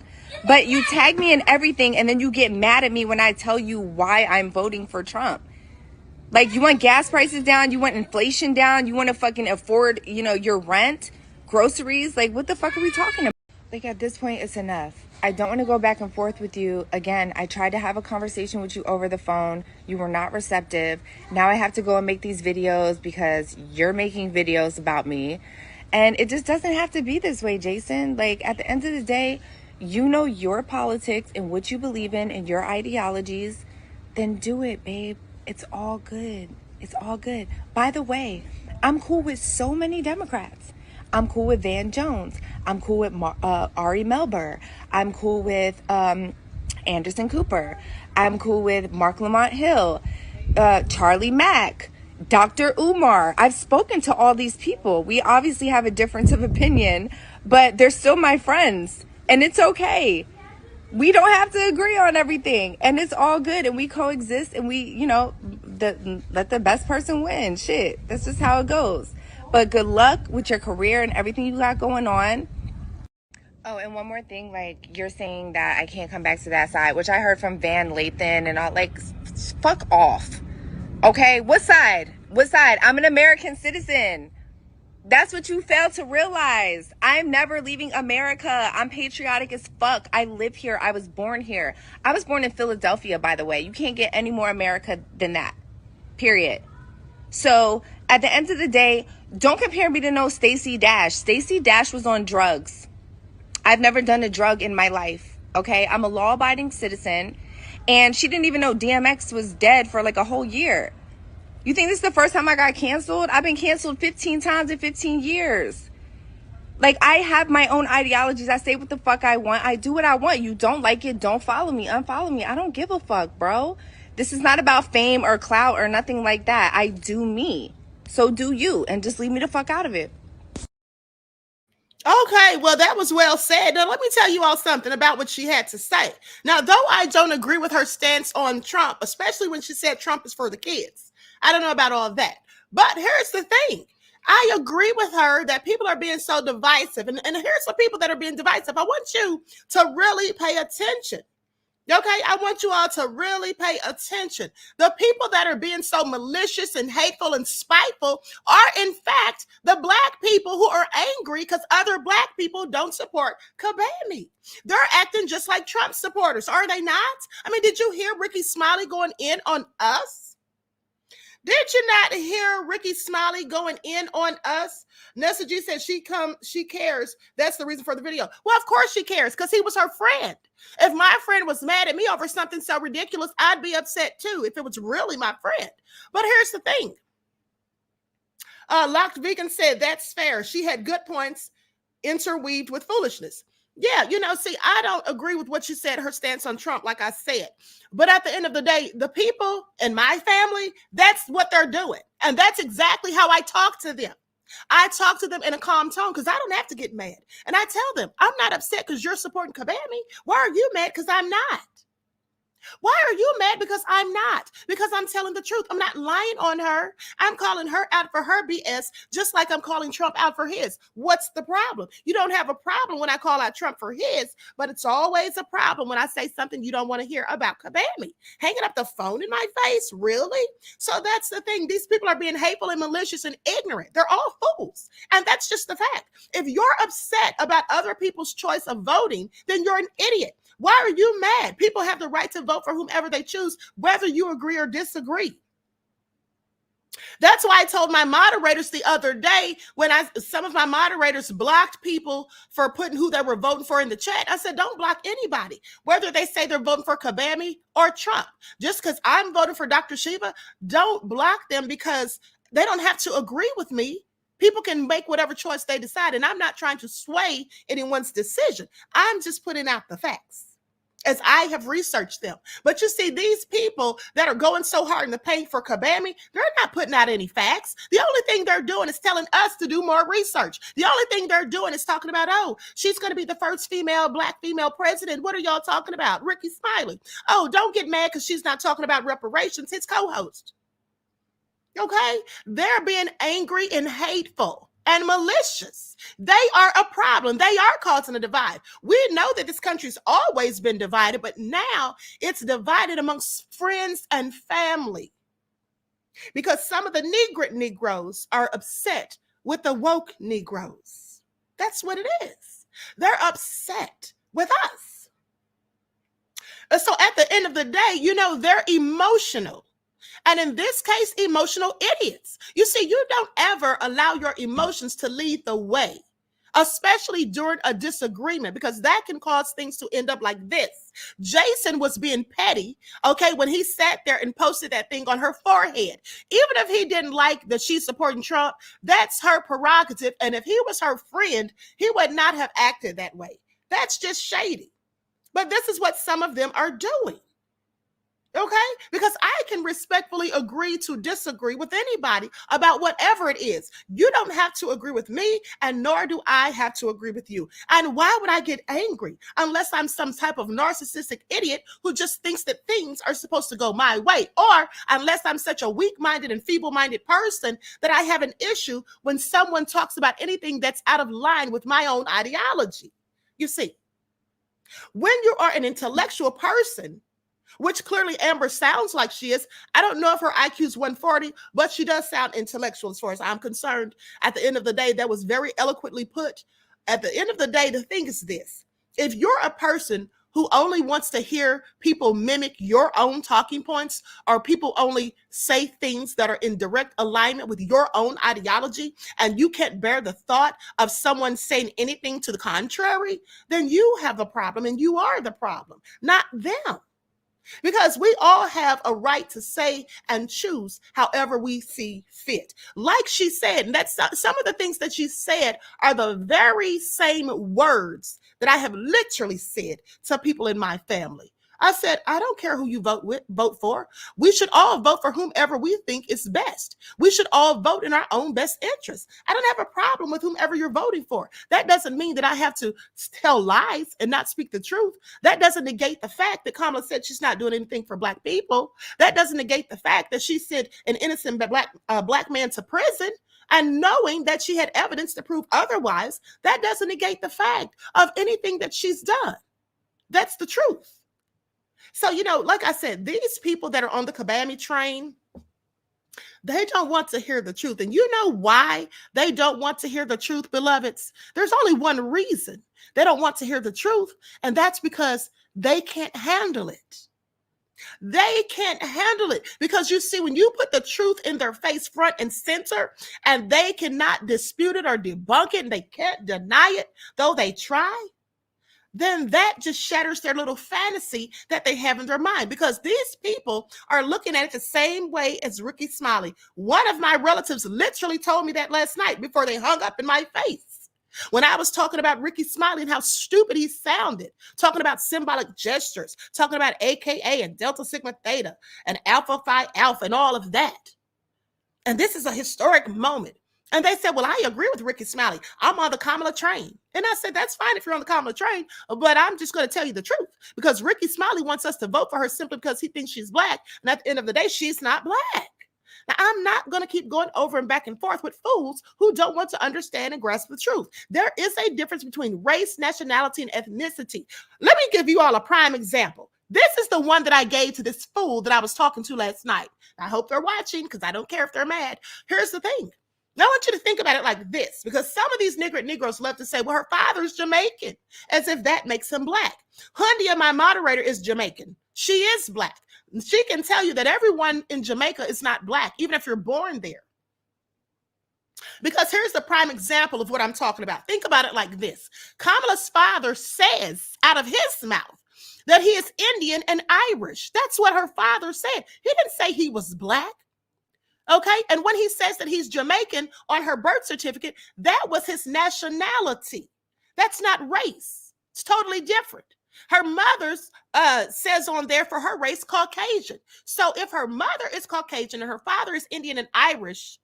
But you tag me in everything and then you get mad at me when I tell you why I'm voting for Trump. Like, you want gas prices down, you want inflation down, you want to fucking afford, you know, your rent, groceries. Like, what the fuck are we talking about? Like, at this point, it's enough. I don't want to go back and forth with you. Again, I tried to have a conversation with you over the phone. You were not receptive. Now I have to go and make these videos because you're making videos about me. And it just doesn't have to be this way, Jason. Like, at the end of the day, you know your politics and what you believe in and your ideologies, then do it, babe. It's all good. It's all good. By the way, I'm cool with so many Democrats. I'm cool with Van Jones. I'm cool with Ari Melber. I'm cool with Anderson Cooper. I'm cool with Mark Lamont Hill, Charlie Mack, Dr. Umar. I've spoken to all these people. We obviously have a difference of opinion, but they're still my friends. And it's okay. We don't have to agree on everything. And it's all good. And we coexist and we, you know, let the best person win. Shit. That's just how it goes. But good luck with your career and everything you got going on. Oh, and one more thing. Like, you're saying that I can't come back to that side, which I heard from Van Lathan and all. Like, fuck off. Okay? What side? What side? I'm an American citizen. That's what you fail to realize. I'm never leaving America. I'm patriotic as fuck. I live here. I was born here. I was born in Philadelphia, by the way. You can't get any more America than that. Period. So at the end of the day, don't compare me to no Stacey Dash. Stacey Dash was on drugs. I've never done a drug in my life. Okay? I'm a law-abiding citizen. And she didn't even know DMX was dead for like a whole year. You think this is the first time I got canceled? I've been canceled 15 times in 15 years. Like, I have my own ideologies. I say what the fuck I want. I do what I want. You don't like it, don't follow me, unfollow me. I don't give a fuck, bro. This is not about fame or clout or nothing like that. I do me. So do you. And just leave me the fuck out of it. Okay, well, that was well said. Now, let me tell you all something about what she had to say. Now, though I don't agree with her stance on Trump, especially when she said Trump is for the kids, I don't know about all of that. But here's the thing. I agree with her that people are being so divisive. And here's some people that are being divisive. I want you to really pay attention. Okay, I want you all to really pay attention. The people that are being so malicious and hateful and spiteful are, in fact, the black people who are angry because other black people don't support Kabami. They're acting just like Trump supporters, are they not? I mean, did you hear Ricky Smiley going in on us? Did you not hear Ricky Smiley going in on us? Nessa G said she cares. That's the reason for the video. Well, of course she cares, because he was her friend. If my friend was mad at me over something so ridiculous, I'd be upset too if it was really my friend. But here's the thing. Locked Vegan said that's fair. She had good points interweaved with foolishness. Yeah, see, I don't agree with what you said, her stance on Trump, like I said. But at the end of the day, the people in my family, that's what they're doing. And that's exactly how I talk to them. I talk to them in a calm tone because I don't have to get mad. And I tell them, I'm not upset because you're supporting Kabami. Why are you mad? Because I'm not. Why are you mad? Because I'm not. Because I'm telling the truth. I'm not lying on her. I'm calling her out for her BS, just like I'm calling Trump out for his. What's the problem? You don't have a problem when I call out Trump for his, but it's always a problem when I say something you don't want to hear about Kabami. Hanging up the phone in my face, really? So that's the thing. These people are being hateful and malicious and ignorant. They're all fools. And that's just the fact. If you're upset about other people's choice of voting, then you're an idiot. Why are you mad? People have the right to vote for whomever they choose, whether you agree or disagree. That's why I told my moderators the other day when some of my moderators blocked people for putting who they were voting for in the chat. I said, don't block anybody, whether they say they're voting for Kabami or Trump. Just because I'm voting for Dr. Shiva, don't block them because they don't have to agree with me. People can make whatever choice they decide, and I'm not trying to sway anyone's decision. I'm just putting out the facts as I have researched them. But you see, these people that are going so hard in the paint for Kabami, they're not putting out any facts. The only thing they're doing is telling us to do more research. The only thing they're doing is talking about, oh, she's going to be the first black female president. What are y'all talking about? Ricky Smiley. Oh, don't get mad because she's not talking about reparations. His co-host. Okay? They're being angry and hateful and malicious. They are a problem. They are causing a divide. We know that this country's always been divided, but now it's divided amongst friends and family because some of the Negroes are upset with the woke Negroes. That's what it is. They're upset with us. And so at the end of the day, they're emotional. And in this case, emotional idiots. You see, you don't ever allow your emotions to lead the way, especially during a disagreement, because that can cause things to end up like this. Jason was being petty, okay, when he sat there and posted that thing on her forehead. Even if he didn't like that she's supporting Trump, that's her prerogative. And if he was her friend, he would not have acted that way. That's just shady. But this is what some of them are doing. Okay? Because I can respectfully agree to disagree with anybody about whatever it is. You don't have to agree with me, and nor do I have to agree with you. And why would I get angry unless I'm some type of narcissistic idiot who just thinks that things are supposed to go my way, or unless I'm such a weak-minded and feeble-minded person that I have an issue when someone talks about anything that's out of line with my own ideology. You see, when you are an intellectual person, which clearly Amber sounds like she is. I don't know if her IQ is 140, but she does sound intellectual as far as I'm concerned. At the end of the day, that was very eloquently put. At the end of the day, the thing is this. If you're a person who only wants to hear people mimic your own talking points, or people only say things that are in direct alignment with your own ideology, and you can't bear the thought of someone saying anything to the contrary, then you have a problem, and you are the problem, not them. Because we all have a right to say and choose however we see fit. Like she said, and that's some of the things that she said are the very same words that I have literally said to people in my family. I said, I don't care who you vote for. We should all vote for whomever we think is best. We should all vote in our own best interest. I don't have a problem with whomever you're voting for. That doesn't mean that I have to tell lies and not speak the truth. That doesn't negate the fact that Kamala said she's not doing anything for Black people. That doesn't negate the fact that she sent an innocent black man to prison. And knowing that she had evidence to prove otherwise, that doesn't negate the fact of anything that she's done. That's the truth. So, like I said, these people that are on the Kabami train, they don't want to hear the truth. And you know why they don't want to hear the truth, beloveds? There's only one reason they don't want to hear the truth, and that's because they can't handle it. They can't handle it because you see, when you put the truth in their face front and center and they cannot dispute it or debunk it and they can't deny it, though they try, then that just shatters their little fantasy that they have in their mind, because these people are looking at it the same way as Ricky Smiley. One of my relatives literally told me that last night before they hung up in my face. When I was talking about Ricky Smiley and how stupid he sounded, talking about symbolic gestures, talking about AKA and Delta Sigma Theta and Alpha Phi Alpha and all of that. And this is a historic moment. And they said, well, I agree with Ricky Smiley. I'm on the Kamala train. And I said, that's fine if you're on the Kamala train, but I'm just going to tell you the truth, because Ricky Smiley wants us to vote for her simply because he thinks she's black. And at the end of the day, she's not black. Now, I'm not going to keep going over and back and forth with fools who don't want to understand and grasp the truth. There is a difference between race, nationality, and ethnicity. Let me give you all a prime example. This is the one that I gave to this fool that I was talking to last night. I hope they're watching, because I don't care if they're mad. Here's the thing. Now, I want you to think about it like this, because some of these Negroes love to say, well, her father's Jamaican, as if that makes him black. Hundia, my moderator, is Jamaican. She is black. She can tell you that everyone in Jamaica is not black, even if you're born there. Because here's the prime example of what I'm talking about. Think about it like this. Kamala's father says out of his mouth that he is Indian and Irish. That's what her father said. He didn't say he was black. Okay, and when he says that he's Jamaican on her birth certificate, that was his nationality. That's not race. It's totally different. Her mother's says on there for her race, Caucasian. So if her mother is Caucasian and her father is Indian and Irish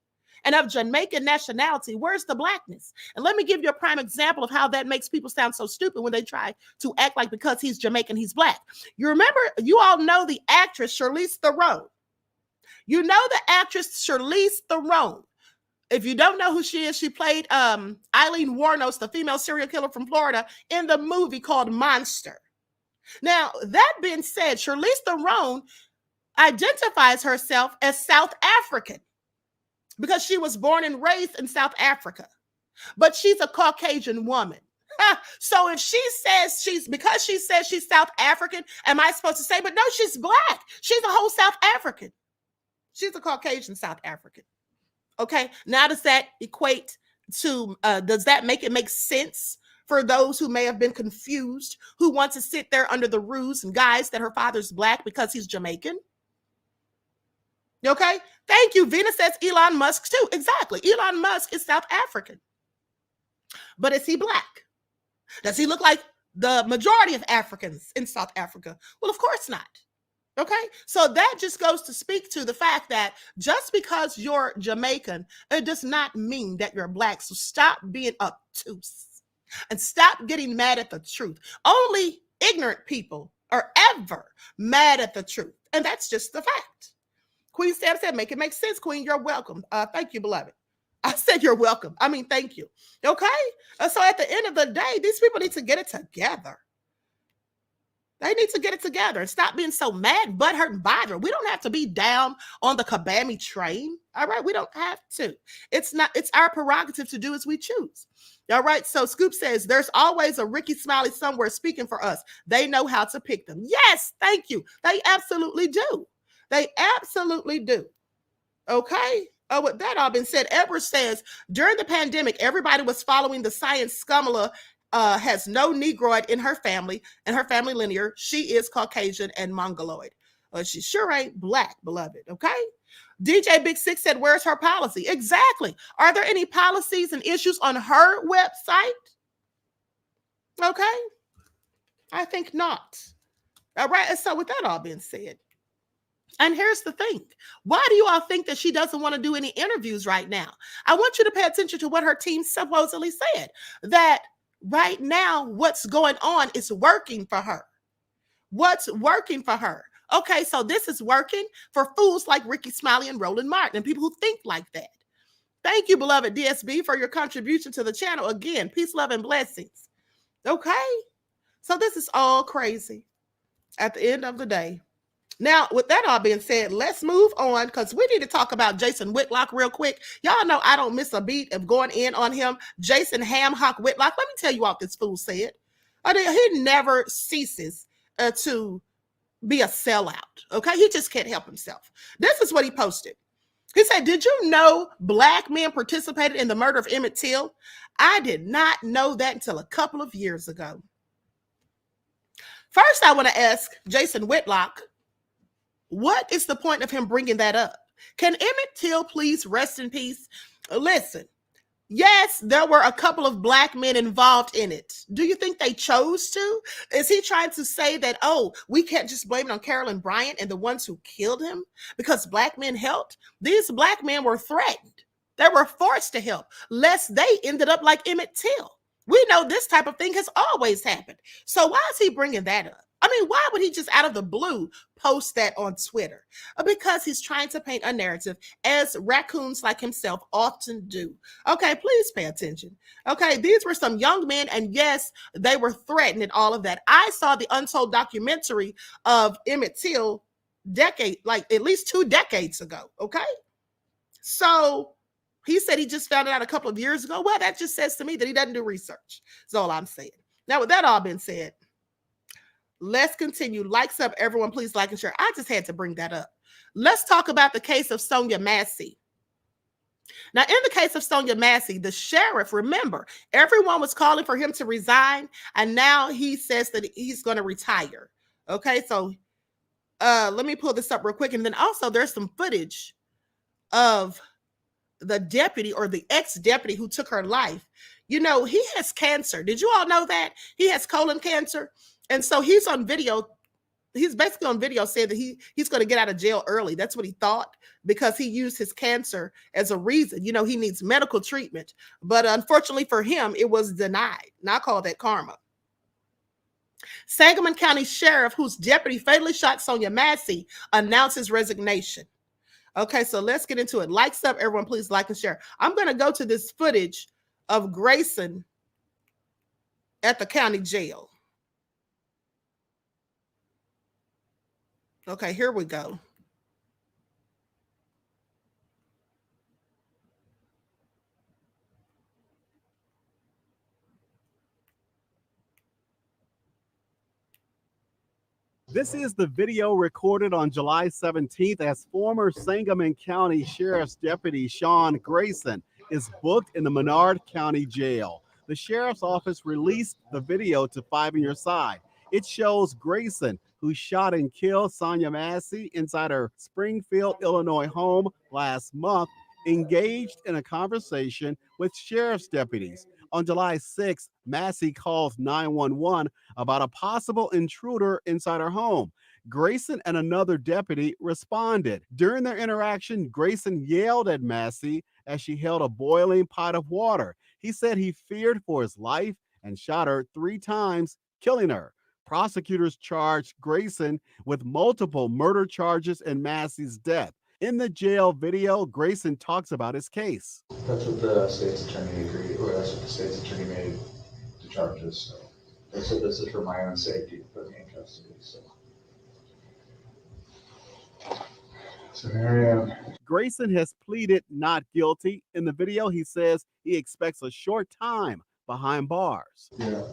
and of Jamaican nationality, where's the blackness? And let me give you a prime example of how that makes people sound so stupid when they try to act like because he's Jamaican, he's black. You remember, you all know the actress Charlize Theron. You know the actress Charlize Theron. If you don't know who she is, she played Eileen Wuornos, the female serial killer from Florida, in the movie called Monster. Now, that being said, Charlize Theron identifies herself as South African because she was born and raised in South Africa, but she's a Caucasian woman. So if she says because she says she's South African, am I supposed to say, but no, she's black. She's a whole South African. She's a Caucasian South African. Okay. Now, does that equate to, does that make it make sense for those who may have been confused, who want to sit there under the ruse and guise that her father's black because he's Jamaican? Okay. Thank you. Venus says Elon Musk too. Exactly. Elon Musk is South African. But is he black? Does he look like the majority of Africans in South Africa? Well, of course not. Okay, so that just goes to speak to the fact that just because you're Jamaican, it does not mean that you're black. So stop being obtuse and stop getting mad at the truth. Only ignorant people are ever mad at the truth. And that's just the fact. Queen Sam said, make it make sense, Queen. You're welcome. Thank you, beloved. I said you're welcome. I mean, thank you. Okay, so at the end of the day, these people need to get it together. They need to get it together and stop being so mad, butthurt, and bothered. We don't have to be down on the Kabami train. All right. We don't have to. It's our prerogative to do as we choose. All right. So Scoop says there's always a Ricky Smiley somewhere speaking for us. They know how to pick them. Yes. Thank you. They absolutely do. They absolutely do. Okay. Oh, with that all been said, Edward says during the pandemic, everybody was following the science. Kamala has no Negroid in her family and her family linear. She is Caucasian and Mongoloid. She sure ain't black, beloved. Okay. DJ Big Six said, where's her policy? Exactly. Are there any policies and issues on her website? Okay. I think not. All right. And so with that all being said, and here's the thing. Why do you all think that she doesn't want to do any interviews right now? I want you to pay attention to what her team supposedly said, that right now, what's going on is working for her. What's working for her? Okay, so this is working for fools like Ricky Smiley and Roland Martin and people who think like that. Thank you, beloved DSB, for your contribution to the channel. Again, peace, love, and blessings. Okay, so this is all crazy at the end of the day. Now, with that all being said, let's move on because we need to talk about Jason Whitlock real quick. Y'all know I don't miss a beat of going in on him. Jason Hamhock Whitlock. Let me tell you what this fool said. He never ceases to be a sellout. Okay, he just can't help himself. This is what he posted. He said, "Did you know black men participated in the murder of Emmett Till? I did not know that until a couple of years ago." First, I want to ask Jason Whitlock, what is the point of him bringing that up? Can Emmett Till please rest in peace? Listen, yes, there were a couple of black men involved in it. Do you think they chose to? Is he trying to say that, oh, we can't just blame it on Carolyn Bryant and the ones who killed him because black men helped? These black men were threatened. They were forced to help, lest they ended up like Emmett Till. We know this type of thing has always happened. So why is he bringing that up? I mean, why would he just out of the blue post that on Twitter? Because he's trying to paint a narrative, as raccoons like himself often do. Okay, please pay attention. Okay, these were some young men, and yes, they were threatened and all of that. I saw the Untold documentary of Emmett Till at least 2 decades ago. Okay, so he said he just found it out a couple of years ago. Well, that just says to me that he doesn't do research. That's all I'm saying. Now, with that all been said, let's continue. Likes up, everyone. Please like and share. I just had to bring that up. Let's talk about the case of Sonia Massey. Now, in the case of Sonia Massey, the sheriff, remember, everyone was calling for him to resign, and now he says that he's going to retire. Okay, so let me pull this up real quick. And then also there's some footage of the deputy or the ex-deputy who took her life. You know, he has cancer. Did you all know that? He has colon cancer. And so he's on video. He's basically on video saying that he's going to get out of jail early. That's what he thought, because he used his cancer as a reason. You know, he needs medical treatment. But unfortunately for him, it was denied. And I call that karma. Sangamon County Sheriff, whose deputy fatally shot Sonia Massey, announced his resignation. Okay, so let's get into it. Likes up, everyone. Please like and share. I'm going to go to this footage of Grayson at the county jail. Okay, here we go. This is the video recorded on July 17th as former Sangamon County Sheriff's Deputy Sean Grayson is booked in the Menard County Jail. The Sheriff's Office released the video to Five on Your Side. It shows Grayson, who shot and killed Sonia Massey inside her Springfield, Illinois home last month, engaged in a conversation with sheriff's deputies. On July 6th, Massey calls 911 about a possible intruder inside her home. Grayson and another deputy responded. During their interaction, Grayson yelled at Massey as she held a boiling pot of water. He said he feared for his life and shot her 3 times, killing her. Prosecutors charged Grayson with multiple murder charges in Massey's death. In the jail video, Grayson talks about his case. That's what the state's attorney agreed, or that's what the state's attorney made the charges. So they said this is for my own safety to put me in custody. So here I am. Grayson has pleaded not guilty. In the video, he says he expects a short time behind bars. Yeah.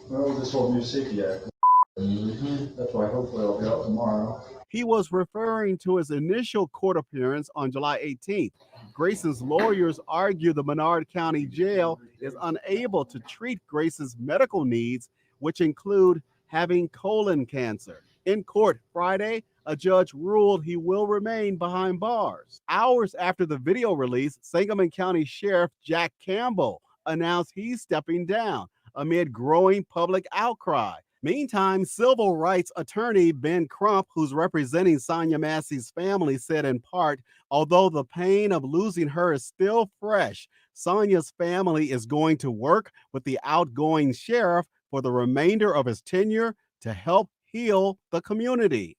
Well, this whole new safety act. That's why hopefully I'll be out tomorrow. He was referring to his initial court appearance on July 18th. Grayson's lawyers argue the Menard County Jail is unable to treat Grayson's medical needs, which include having colon cancer. In court Friday, a judge ruled he will remain behind bars. Hours after the video release, Sangamon County Sheriff Jack Campbell announced he's stepping down amid growing public outcry. Meantime, civil rights attorney Ben Crump, who's representing Sonia Massey's family, said in part, although the pain of losing her is still fresh, Sonia's family is going to work with the outgoing sheriff for the remainder of his tenure to help heal the community.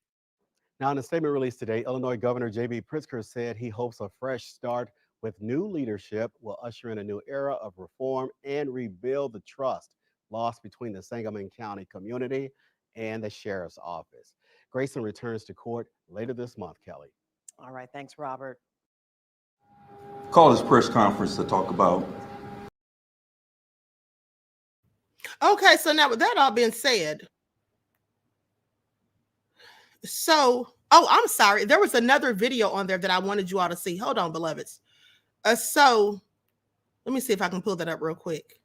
Now, in a statement released today, Illinois Governor J.B. Pritzker said he hopes a fresh start with new leadership will usher in a new era of reform and rebuild the trust lost between the Sangamon County community and the sheriff's office. Grayson returns to court later this month, Kelly. All right, thanks, Robert. Call this press conference to talk about. Okay, so now with that all being said, So, oh, I'm sorry. There was another video on there that I wanted you all to see. Hold on, beloveds. So let me see if I can pull that up real quick.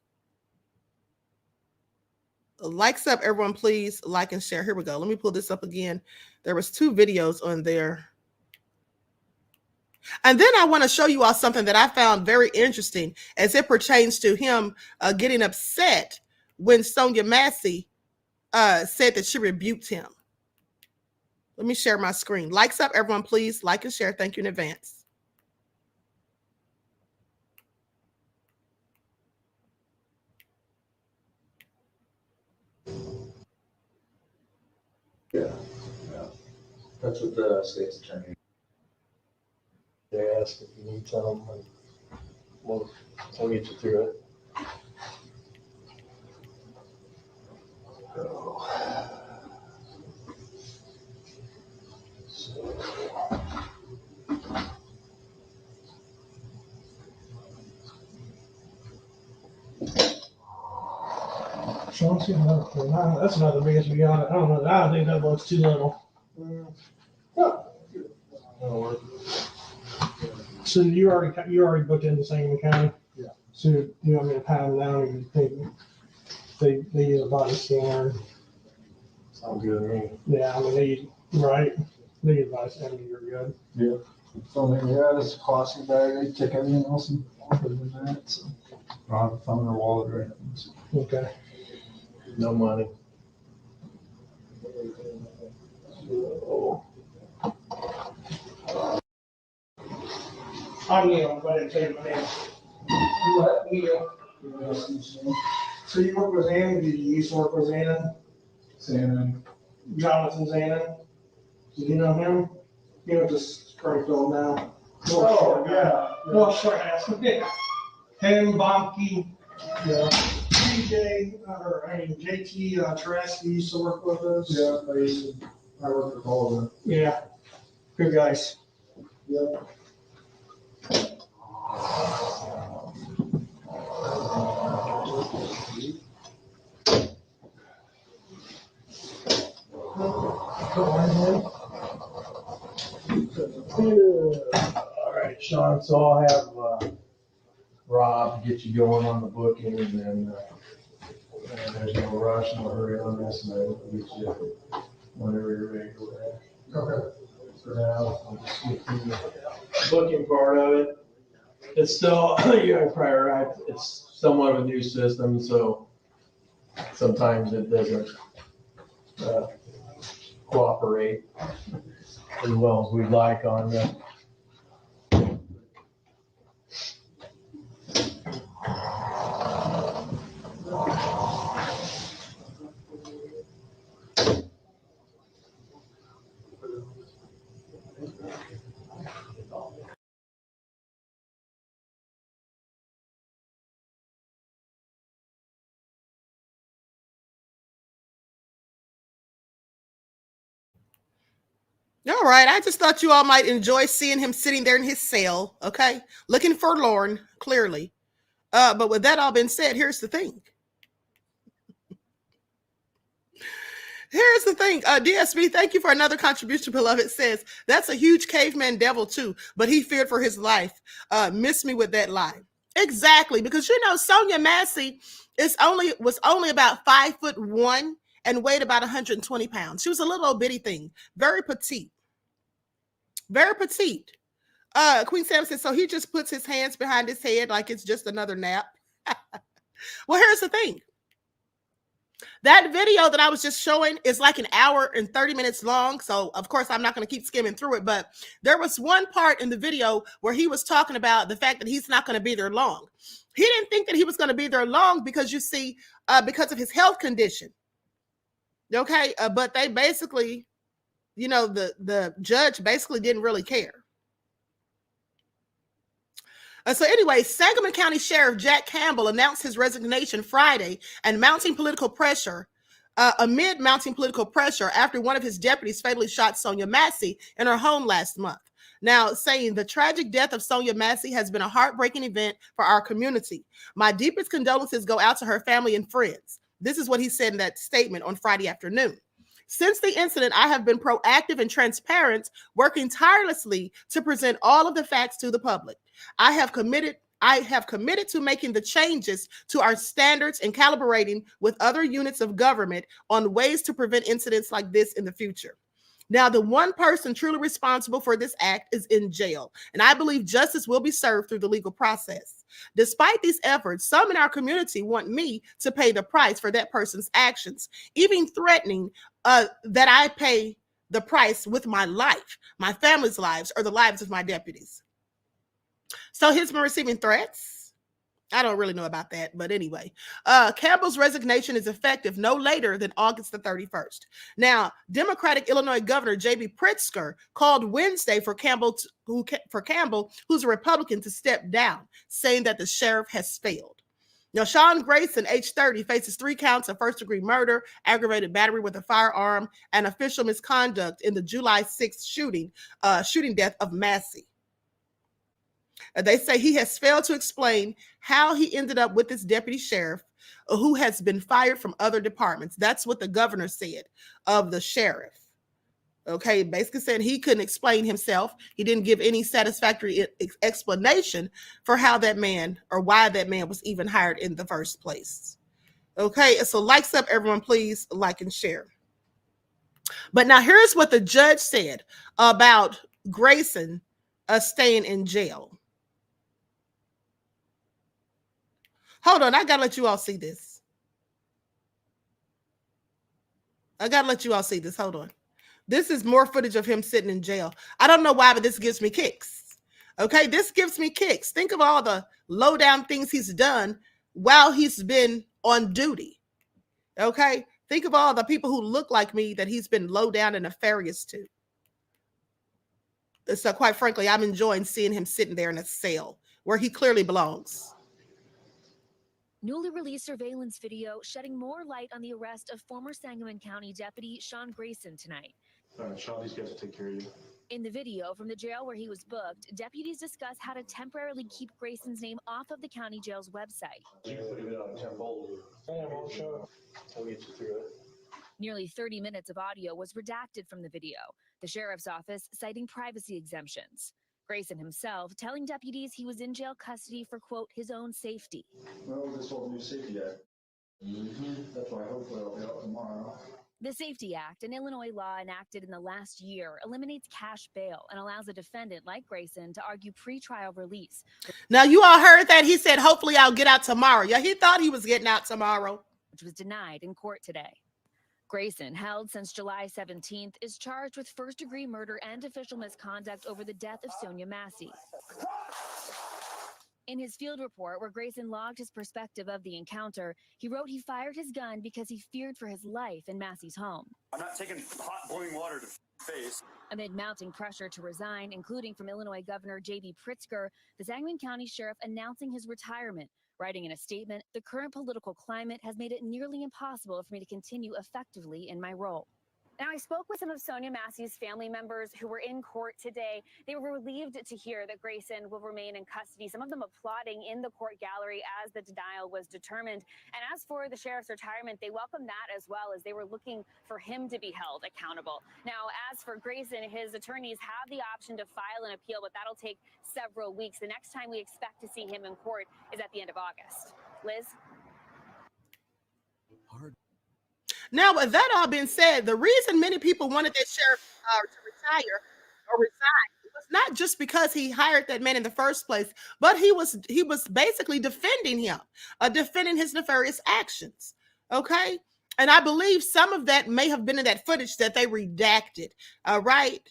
Likes up, everyone, please like and share. Here we go. Let me pull this up again. There was 2 videos on there. And then I want to show you all something that I found very interesting as it pertains to him getting upset when Sonia Massey said that she rebuked him. Let me share my screen. Likes up, everyone, please like and share. Thank you in advance. Yeah. That's what the state's attorney. They ask if you need some, and we'll get you through it. That's not the biggest we got. I don't know. I don't think that boat's too little. So you already booked into Sangamon County? Yeah. So you want me to pat them down and they use a body scanner? Sounds good to me. Yeah, I mean they use a body scanner. You're good. Yeah. So it's a plastic bag. They take everything else and put it in that. So I don't have a phone or wallet or anything. So. Okay. No money. I'm Neil. Go ahead and take my name. You what? Neil. So you work with Ann? Did you used to work with Ann? Shannon. Jonathan Zanin? Do you know him? He went to Springfield now. Oh, yeah. Well, short ass. Yeah. Him, Bomke, yeah. JT Tereski used to work with us. Yeah, I work with all of them. Yeah. Good guys. Yep. All right, Sean. So I'll have Rob get you going on the booking, and then there's no rush, no hurry on this, and I'll get you whenever you're ready to go back. Okay. For now, I'll just get through the booking part of it. It's still, you have prior right. It's somewhat of a new system, so sometimes it doesn't cooperate as well as we'd like on the. All right. I just thought you all might enjoy seeing him sitting there in his cell, okay? Looking forlorn, clearly. But with that all been said, here's the thing. Here's the thing. DSB, thank you for another contribution, beloved. Says, that's a huge caveman devil too, but he feared for his life. Miss me with that lie. Exactly, because Sonia Massey was only about 5'1" and weighed about 120 pounds. She was a little old bitty thing, very petite. Very petite. Queen Sam says, so he just puts his hands behind his head like it's just another nap. Well, here's the thing. That video that I was just showing is like an hour and 30 minutes long. So, of course, I'm not going to keep skimming through it. But there was one part in the video where he was talking about the fact that he's not going to be there long. He didn't think that he was going to be there long because, you see, because of his health condition. Okay. But they basically, the judge basically didn't really care. So anyway, Sangamon County Sheriff Jack Campbell announced his resignation Friday amid mounting political pressure after one of his deputies fatally shot Sonia Massey in her home last month. Now, saying the tragic death of Sonia Massey has been a heartbreaking event for our community. My deepest condolences go out to her family and friends. This is what he said in that statement on Friday afternoon. Since the incident, I have been proactive and transparent, working tirelessly to present all of the facts to the public. I have committed to making the changes to our standards and calibrating with other units of government on ways to prevent incidents like this in the future. Now, the one person truly responsible for this act is in jail, and I believe justice will be served through the legal process. Despite these efforts, some in our community want me to pay the price for that person's actions, even threatening that I pay the price with my life, my family's lives, or the lives of my deputies. So he's been receiving threats. I don't really know about that, but anyway, Campbell's resignation is effective no later than August the 31st. Now, Democratic Illinois Governor J.B. Pritzker called Wednesday for Campbell, who's a Republican, to step down, saying that the sheriff has failed. Now, Sean Grayson, age 30, faces 3 counts of first-degree murder, aggravated battery with a firearm, and official misconduct in the July 6th shooting death of Massey. They say he has failed to explain how he ended up with this deputy sheriff who has been fired from other departments. That's what the governor said of the sheriff. Okay, basically said he couldn't explain himself. He didn't give any satisfactory explanation for how that man or why that man was even hired in the first place. Okay, so likes up, everyone, please like and share. But now here's what the judge said about Grayson staying in jail. Hold on, I gotta let you all see this. Hold on. This is more footage of him sitting in jail. I don't know why, but this gives me kicks. Okay, this gives me kicks. Think of all the low down things he's done while he's been on duty. Okay, think of all the people who look like me that he's been low down and nefarious to. So quite frankly, I'm enjoying seeing him sitting there in a cell where he clearly belongs. Newly released surveillance video shedding more light on the arrest of former Sangamon County Deputy Sean Grayson tonight. Sean, these guys will take care of you. In the video from the jail where he was booked, deputies discuss how to temporarily keep Grayson's name off of the county jail's website. You can put him on a temp hold. We'll get you through it. Nearly 30 minutes of audio was redacted from the video, the sheriff's office citing privacy exemptions. Grayson himself telling deputies he was in jail custody for, quote, his own safety. Well, this whole new safety act. That's why hopefully I'll be out tomorrow. The Safety Act, an Illinois law enacted in the last year, eliminates cash bail and allows a defendant like Grayson to argue pretrial release. Now, you all heard that. He said, hopefully I'll get out tomorrow. Yeah, he thought he was getting out tomorrow. Which was denied in court today. Grayson, held since July 17th, is charged with first-degree murder and official misconduct over the death of Sonia Massey. In his field report, where Grayson logged his perspective of the encounter, he wrote he fired his gun because he feared for his life in Massey's home. I'm not taking hot boiling water to face. Amid mounting pressure to resign, including from Illinois Governor J.B. Pritzker, the Sangamon County Sheriff announcing his retirement. Writing in a statement, the current political climate has made it nearly impossible for me to continue effectively in my role. Now, I spoke with some of Sonia Massey's family members who were in court today. They were relieved to hear that Grayson will remain in custody, some of them applauding in the court gallery as the denial was determined. And as for the sheriff's retirement, they welcomed that as well, as they were looking for him to be held accountable. Now, as for Grayson, his attorneys have the option to file an appeal, but that'll take several weeks. The next time we expect to see him in court is at the end of August. Liz? Now, with that all being said, the reason many people wanted that sheriff to retire or resign was not just because he hired that man in the first place, but he was basically defending him, defending his nefarious actions. Okay, and I believe some of that may have been in that footage that they redacted. Right.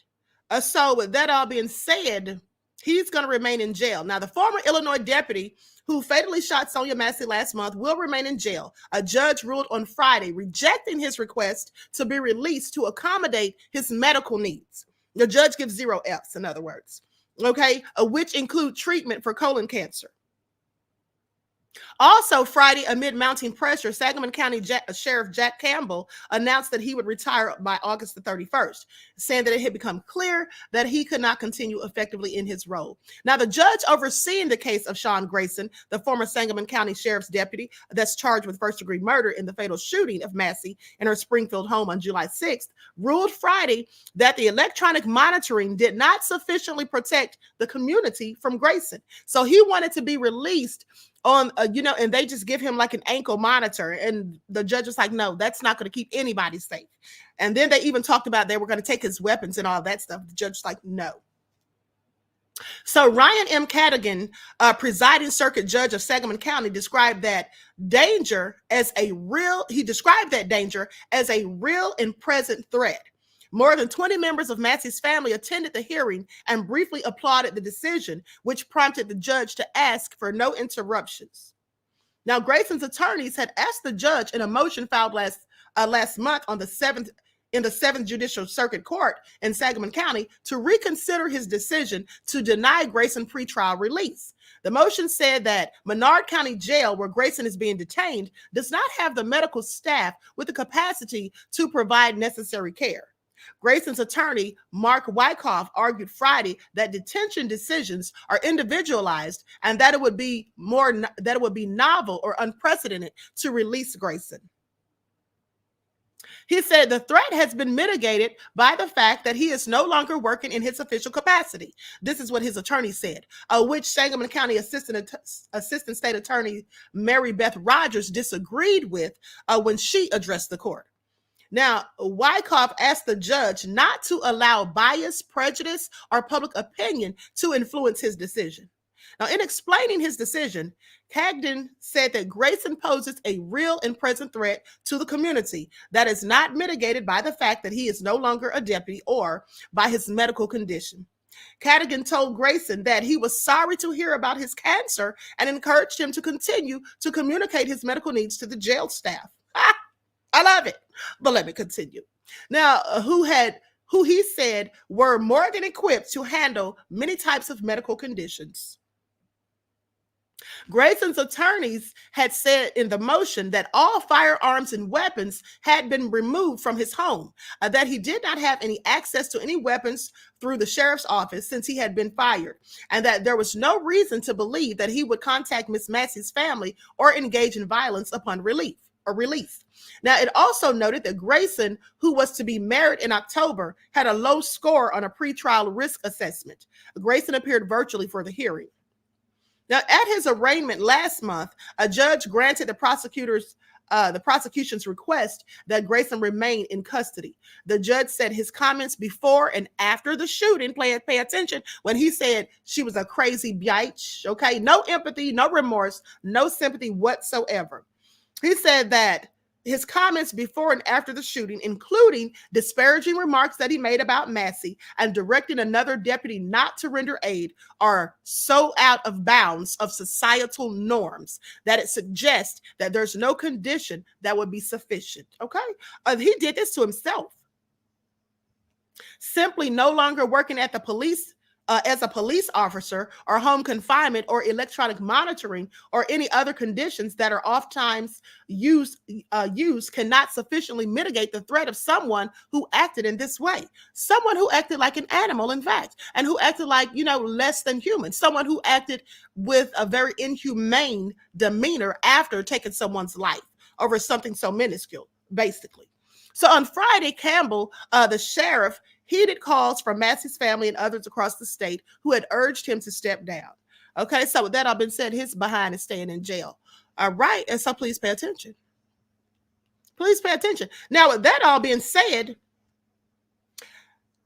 So with that all being said, he's going to remain in jail. Now, the former Illinois deputy who fatally shot Sonia Massey last month will remain in jail. A judge ruled on Friday, rejecting his request to be released to accommodate his medical needs. The judge gives 0 Fs, in other words, okay, which include treatment for colon cancer. Also, Friday, amid mounting pressure, Sangamon County Sheriff Jack Campbell announced that he would retire by August the 31st, saying that it had become clear that he could not continue effectively in his role. Now, the judge overseeing the case of Sean Grayson, the former Sangamon County Sheriff's deputy that's charged with first-degree murder in the fatal shooting of Massey in her Springfield home on July 6th, ruled Friday that the electronic monitoring did not sufficiently protect the community from Grayson. So he wanted to be released on, and they just give him like an ankle monitor. And the judge was like, no, that's not going to keep anybody safe. And then they even talked about they were going to take his weapons and all that stuff. The judge was like, no. So Ryan M. Cadigan, presiding circuit judge of Sangamon County, described that danger as a real and present threat. More than 20 members of Massey's family attended the hearing and briefly applauded the decision, which prompted the judge to ask for no interruptions. Now, Grayson's attorneys had asked the judge in a motion filed last month on the 7th in the 7th Judicial Circuit Court in Sangamon County to reconsider his decision to deny Grayson pretrial release. The motion said that Menard County Jail, where Grayson is being detained, does not have the medical staff with the capacity to provide necessary care. Grayson's attorney, Mark Wyckoff, argued Friday that detention decisions are individualized and that it would be novel or unprecedented to release Grayson. He said the threat has been mitigated by the fact that he is no longer working in his official capacity. This is what his attorney said, which Sangamon County Assistant State Attorney Mary Beth Rogers disagreed with when she addressed the court. Now, Wyckoff asked the judge not to allow bias, prejudice, or public opinion to influence his decision. Now, in explaining his decision, Cagden said that Grayson poses a real and present threat to the community that is not mitigated by the fact that he is no longer a deputy or by his medical condition. Cadigan told Grayson that he was sorry to hear about his cancer and encouraged him to continue to communicate his medical needs to the jail staff. I love it. But let me continue. Now, who he said were more than equipped to handle many types of medical conditions. Grayson's attorneys had said in the motion that all firearms and weapons had been removed from his home, that he did not have any access to any weapons through the sheriff's office since he had been fired, and that there was no reason to believe that he would contact Miss Massey's family or engage in violence upon release. Now, it also noted that Grayson, who was to be married in October, had a low score on a pretrial risk assessment. Grayson appeared virtually for the hearing. Now, at his arraignment last month, a judge granted the prosecution's request that Grayson remain in custody. The judge said his comments before and after the shooting, pay attention, when he said she was a crazy bitch, okay? No empathy, no remorse, no sympathy whatsoever. He said that his comments before and after the shooting, including disparaging remarks that he made about Massey and directing another deputy not to render aid, are so out of bounds of societal norms that it suggests that there's no condition that would be sufficient. Okay? He did this to himself. Simply no longer working at the police as a police officer, or home confinement, or electronic monitoring, or any other conditions that are oftentimes used cannot sufficiently mitigate the threat of someone who acted in this way. Someone who acted like an animal, in fact, and who acted like, less than human. Someone who acted with a very inhumane demeanor after taking someone's life over something so minuscule, basically. So on Friday, Campbell, the sheriff, heeded calls from Massey's family and others across the state who had urged him to step down. Okay, so with that all been said, his behind is staying in jail. All right, and so please pay attention. Please pay attention. Now, with that all being said,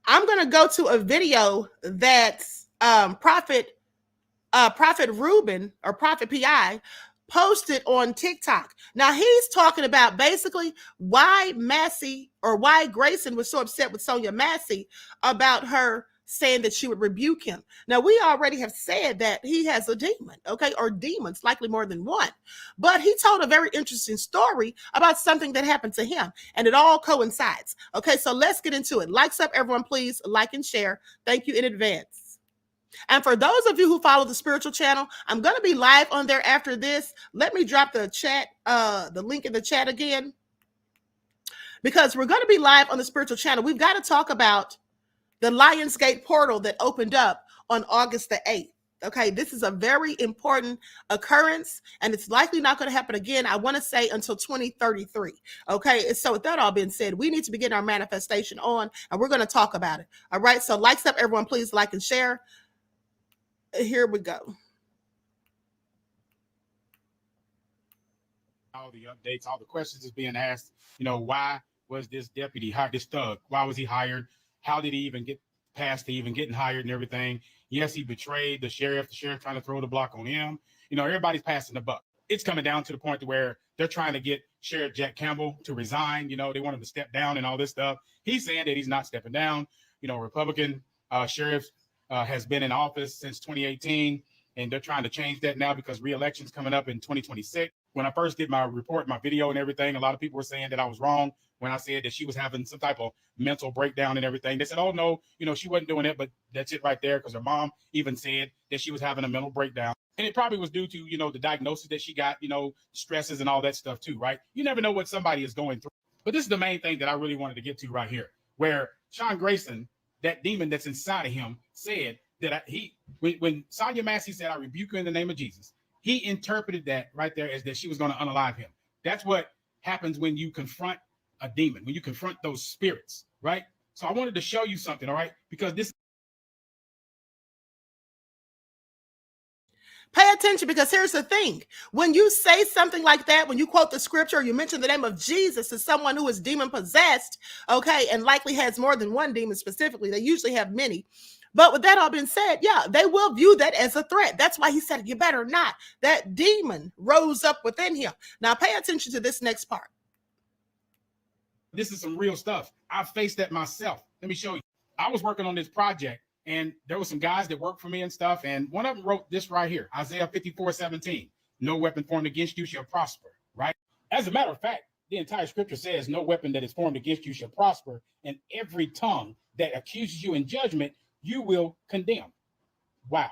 I'm going to go to a video that Prophet Ruben, or Prophet PI, posted on TikTok. Now, he's talking about basically why Grayson was so upset with Sonia Massey about her saying that she would rebuke him. Now, we already have said that he has a demon, okay, or demons, likely more than one. But he told a very interesting story about something that happened to him, and it all coincides. Okay, so let's get into it. Likes up, everyone, please. Like and share. Thank you in advance. And for those of you who follow the spiritual channel, I'm going to be live on there after this. Let me drop the chat, the link in the chat again, because we're going to be live on the spiritual channel. We've got to talk about the Lionsgate portal that opened up on August the 8th. Okay, this is a very important occurrence, and it's likely not going to happen again, I want to say, until 2033. Okay, so with that all being said, we need to begin our manifestation on, and we're going to talk about it. All right, so likes up, everyone, please like and share. Here we go. All the updates, all the questions is being asked. You know, why was this deputy hired, this thug? Why was he hired? How did he even get past to even getting hired and everything? Yes, he betrayed the sheriff trying to throw the block on him. You know, everybody's passing the buck. It's coming down to the point to where they're trying to get Sheriff Jack Campbell to resign. You know, they want him to step down and all this stuff. He's saying that he's not stepping down. You know, Republican sheriff has been in office since 2018, and they're trying to change that now because re-election's coming up in 2026. When I first did my report, my video and everything, a lot of people were saying that I was wrong when I said that she was having some type of mental breakdown and everything. They said, oh, no, you know, she wasn't doing it, but that's it right there, because her mom even said that she was having a mental breakdown. And it probably was due to, you know, the diagnosis that she got, you know, stresses and all that stuff too, right? You never know what somebody is going through. But this is the main thing that I really wanted to get to right here, where Sean Grayson, that demon that's inside of him, said that when Sonia Massey said, I rebuke you in the name of Jesus, he interpreted that right there as that she was going to unalive him. That's what happens when you confront a demon, when you confront those spirits, right? So I wanted to show you something, all right? Because this. Pay attention, because here's the thing. When you say something like that, when you quote the scripture, or you mention the name of Jesus to someone who is demon possessed, okay, and likely has more than one demon specifically, they usually have many. But with that all being said, yeah, they will view that as a threat. That's why he said, you better not. That demon rose up within him. Now pay attention to this next part. This is some real stuff. I faced that myself. Let me show you. I was working on this project, and there were some guys that worked for me and stuff. And one of them wrote this right here, Isaiah 54:17. No weapon formed against you shall prosper, right? As a matter of fact, the entire scripture says no weapon that is formed against you shall prosper. And every tongue that accuses you in judgment, you will condemn. Wow.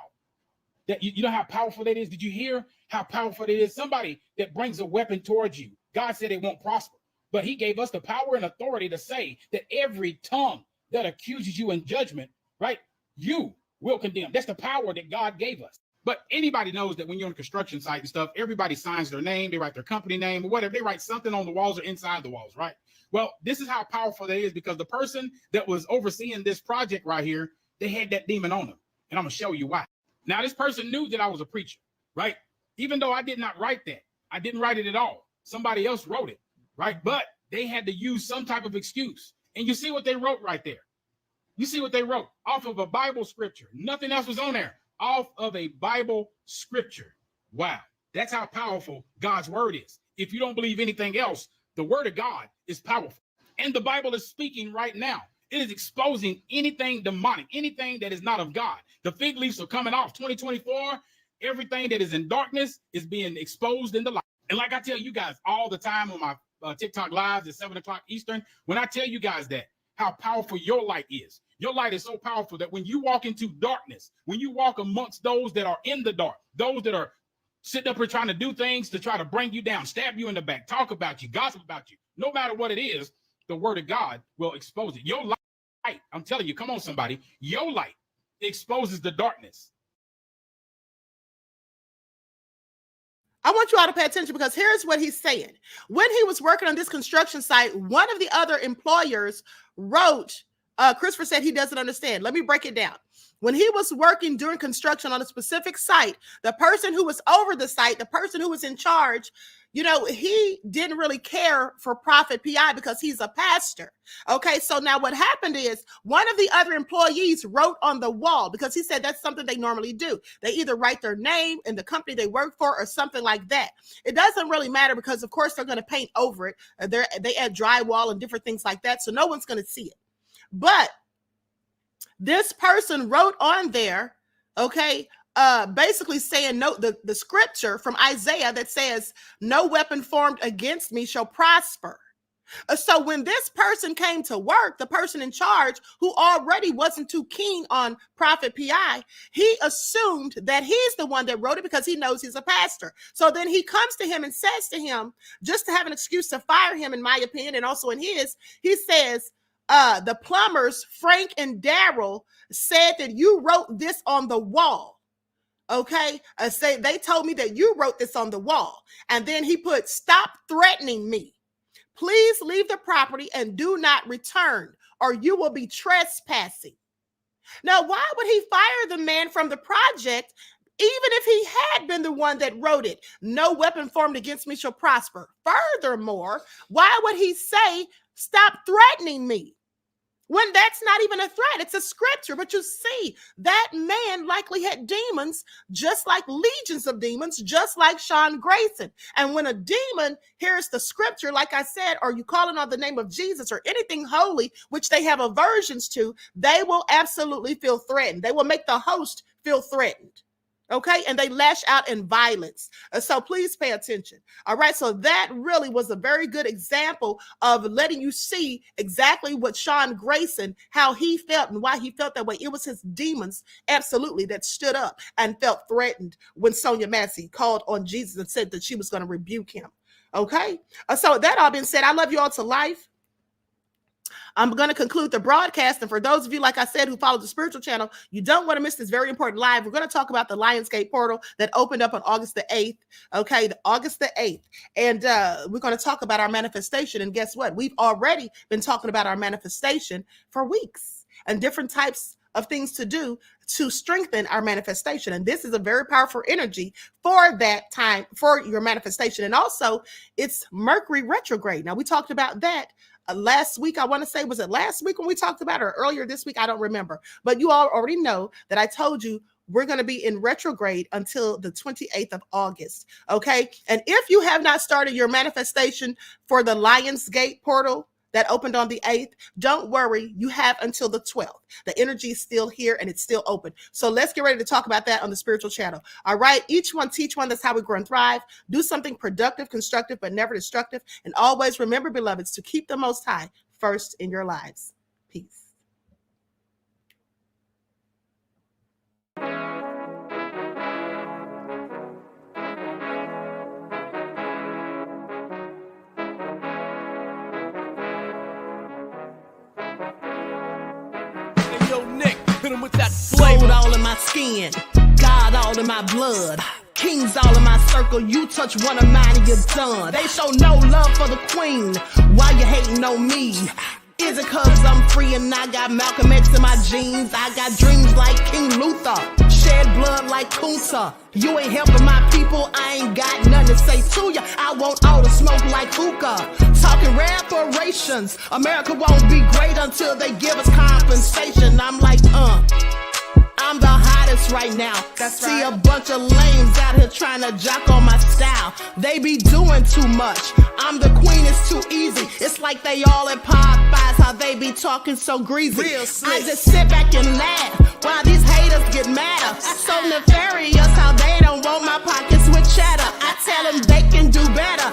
That you know how powerful that is? Did you hear how powerful it is? Somebody that brings a weapon towards you, God said it won't prosper. But he gave us the power and authority to say that every tongue that accuses you in judgment, right, you will condemn. That's the power that God gave us. But anybody knows that when you're on a construction site and stuff, everybody signs their name, they write their company name or whatever. They write something on the walls or inside the walls, right? Well, this is how powerful that is, because the person that was overseeing this project right here, they had that demon on them. And I'm going to show you why. Now, this person knew that I was a preacher, right? Even though I did not write that. I didn't write it at all. Somebody else wrote it. Right? But they had to use some type of excuse. And you see what they wrote right there. You see what they wrote off of a Bible scripture. Nothing else was on there. Off of a Bible scripture. Wow. That's how powerful God's word is. If you don't believe anything else, the word of God is powerful. And the Bible is speaking right now. It is exposing anything demonic, anything that is not of God. The fig leaves are coming off. 2024, everything that is in darkness is being exposed in the light. And like I tell you guys all the time on my TikTok lives at 7 o'clock Eastern, when I tell you guys that, how powerful your light is. Your light is so powerful that when you walk into darkness, when you walk amongst those that are in the dark, those that are sitting up here trying to do things to try to bring you down, stab you in the back, talk about you, gossip about you, no matter what it is, the word of God will expose it. Your light, I'm telling you, come on somebody, your light exposes the darkness. I want you all to pay attention, because here's what he's saying. When he was working on this construction site, one of the other employers wrote, Christopher said he doesn't understand. Let me break it down. When he was working during construction on a specific site, the person who was over the site, the person who was in charge, you know, he didn't really care for Prophet PI because he's a pastor. Okay, so now what happened is one of the other employees wrote on the wall, because he said that's something they normally do. They either write their name and the company they work for or something like that. It doesn't really matter, because of course they're going to paint over it. They add drywall and different things like that, so no one's going to see it. But this person wrote on there, okay, basically saying no, the scripture from Isaiah that says, no weapon formed against me shall prosper. So when this person came to work, the person in charge who already wasn't too keen on Prophet P.I., he assumed that he's the one that wrote it because he knows he's a pastor. So then he comes to him and says to him, just to have an excuse to fire him, in my opinion, and also in his, he says, the plumbers, Frank and Daryl, said that you wrote this on the wall. Okay, say they told me that you wrote this on the wall. And then he put, stop threatening me. Please leave the property and do not return, or you will be trespassing. Now, why would he fire the man from the project, even if he had been the one that wrote it? No weapon formed against me shall prosper. Furthermore, why would he say, stop threatening me? When that's not even a threat, it's a scripture. But you see, that man likely had demons, just like legions of demons, just like Sean Grayson. And when a demon hears the scripture, like I said, or you calling on the name of Jesus or anything holy, which they have aversions to, they will absolutely feel threatened. They will make the host feel threatened. Okay, and they lash out in violence. So please pay attention. All right, so that really was a very good example of letting you see exactly what Sean Grayson, how he felt and why he felt that way. It was his demons, absolutely, that stood up and felt threatened when Sonia Massey called on Jesus and said that she was going to rebuke him. Okay, so that all being said, I love you all to life. I'm going to conclude the broadcast. And for those of you, like I said, who follow the spiritual channel, you don't want to miss this very important live. We're going to talk about the Lionsgate portal that opened up on August the 8th. Okay, August the 8th. And we're going to talk about our manifestation. And guess what? We've already been talking about our manifestation for weeks and different types of things to do to strengthen our manifestation. And this is a very powerful energy for that time, for your manifestation. And also, it's Mercury retrograde. Now, we talked about that last week. I want to say, was it last week when we talked about it, or earlier this week? I don't remember. But you all already know that I told you we're going to be in retrograde until the 28th of August. Okay. And if you have not started your manifestation for the Lionsgate portal that opened on the 8th, don't worry, you have until the 12th. The energy is still here and it's still open. So let's get ready to talk about that on the spiritual channel. All right, each one teach one. That's how we grow and thrive. Do something productive, constructive, but never destructive. And always remember, beloveds, to keep the Most High first in your lives. Peace. With that gold all in my skin, God all in my blood, kings all in my circle. You touch one of mine and you're done. They show no love for the queen. Why you hating on me? Is it cause I'm free and I got Malcolm X in my jeans? I got dreams like King Luther, shed blood like Kunta. You ain't helping my people, I ain't got nothing to say to ya. I want all the smoke like hookah. Talking reparations, America won't be great until they give us compensation. I'm like, I'm the hottest right now. See a bunch of lames out here trying to jock on my style. They be doing too much. I'm the queen, it's too easy. It's like they all at Popeyes, how they be talking so greasy. I just sit back and laugh while these haters get madder. So nefarious how they don't want my pockets with cheddar. I tell them they can do better.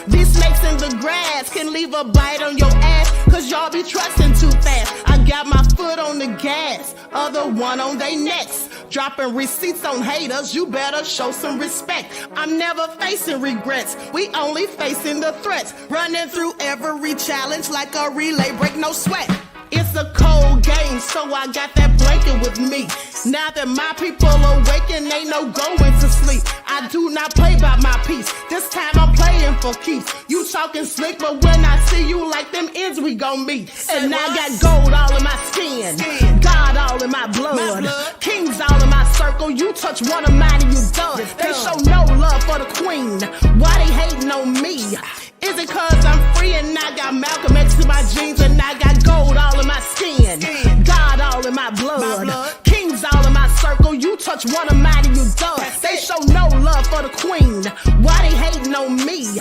These snakes in the grass can leave a bite on your ass, cause y'all be trusting too fast. I got my foot on the gas, other one on they necks. Dropping receipts on haters, you better show some respect. I'm never facing regrets, we only facing the threats. Running through every challenge like a relay, break no sweat. It's a cold game, so I got that blanket with me. Now that my people awaken, ain't no going to sleep. I do not play by my piece. This time I'm playing for keeps. You talking slick, but when I see you like them ends, we gon' meet. And I got gold all in my skin, God all in my blood, kings all in my circle. You touch one of mine and you done. They show no love for the queen. Why they hating on me? Is it cause I'm free and I got Malcolm X in my jeans and I got gold all in my skin, God all in my blood, kings all in my circle. You touch one of mine and you done. They show no love for the queen. Why they hating on me?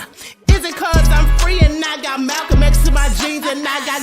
Is it cause I'm free and I got Malcolm X in my jeans and I got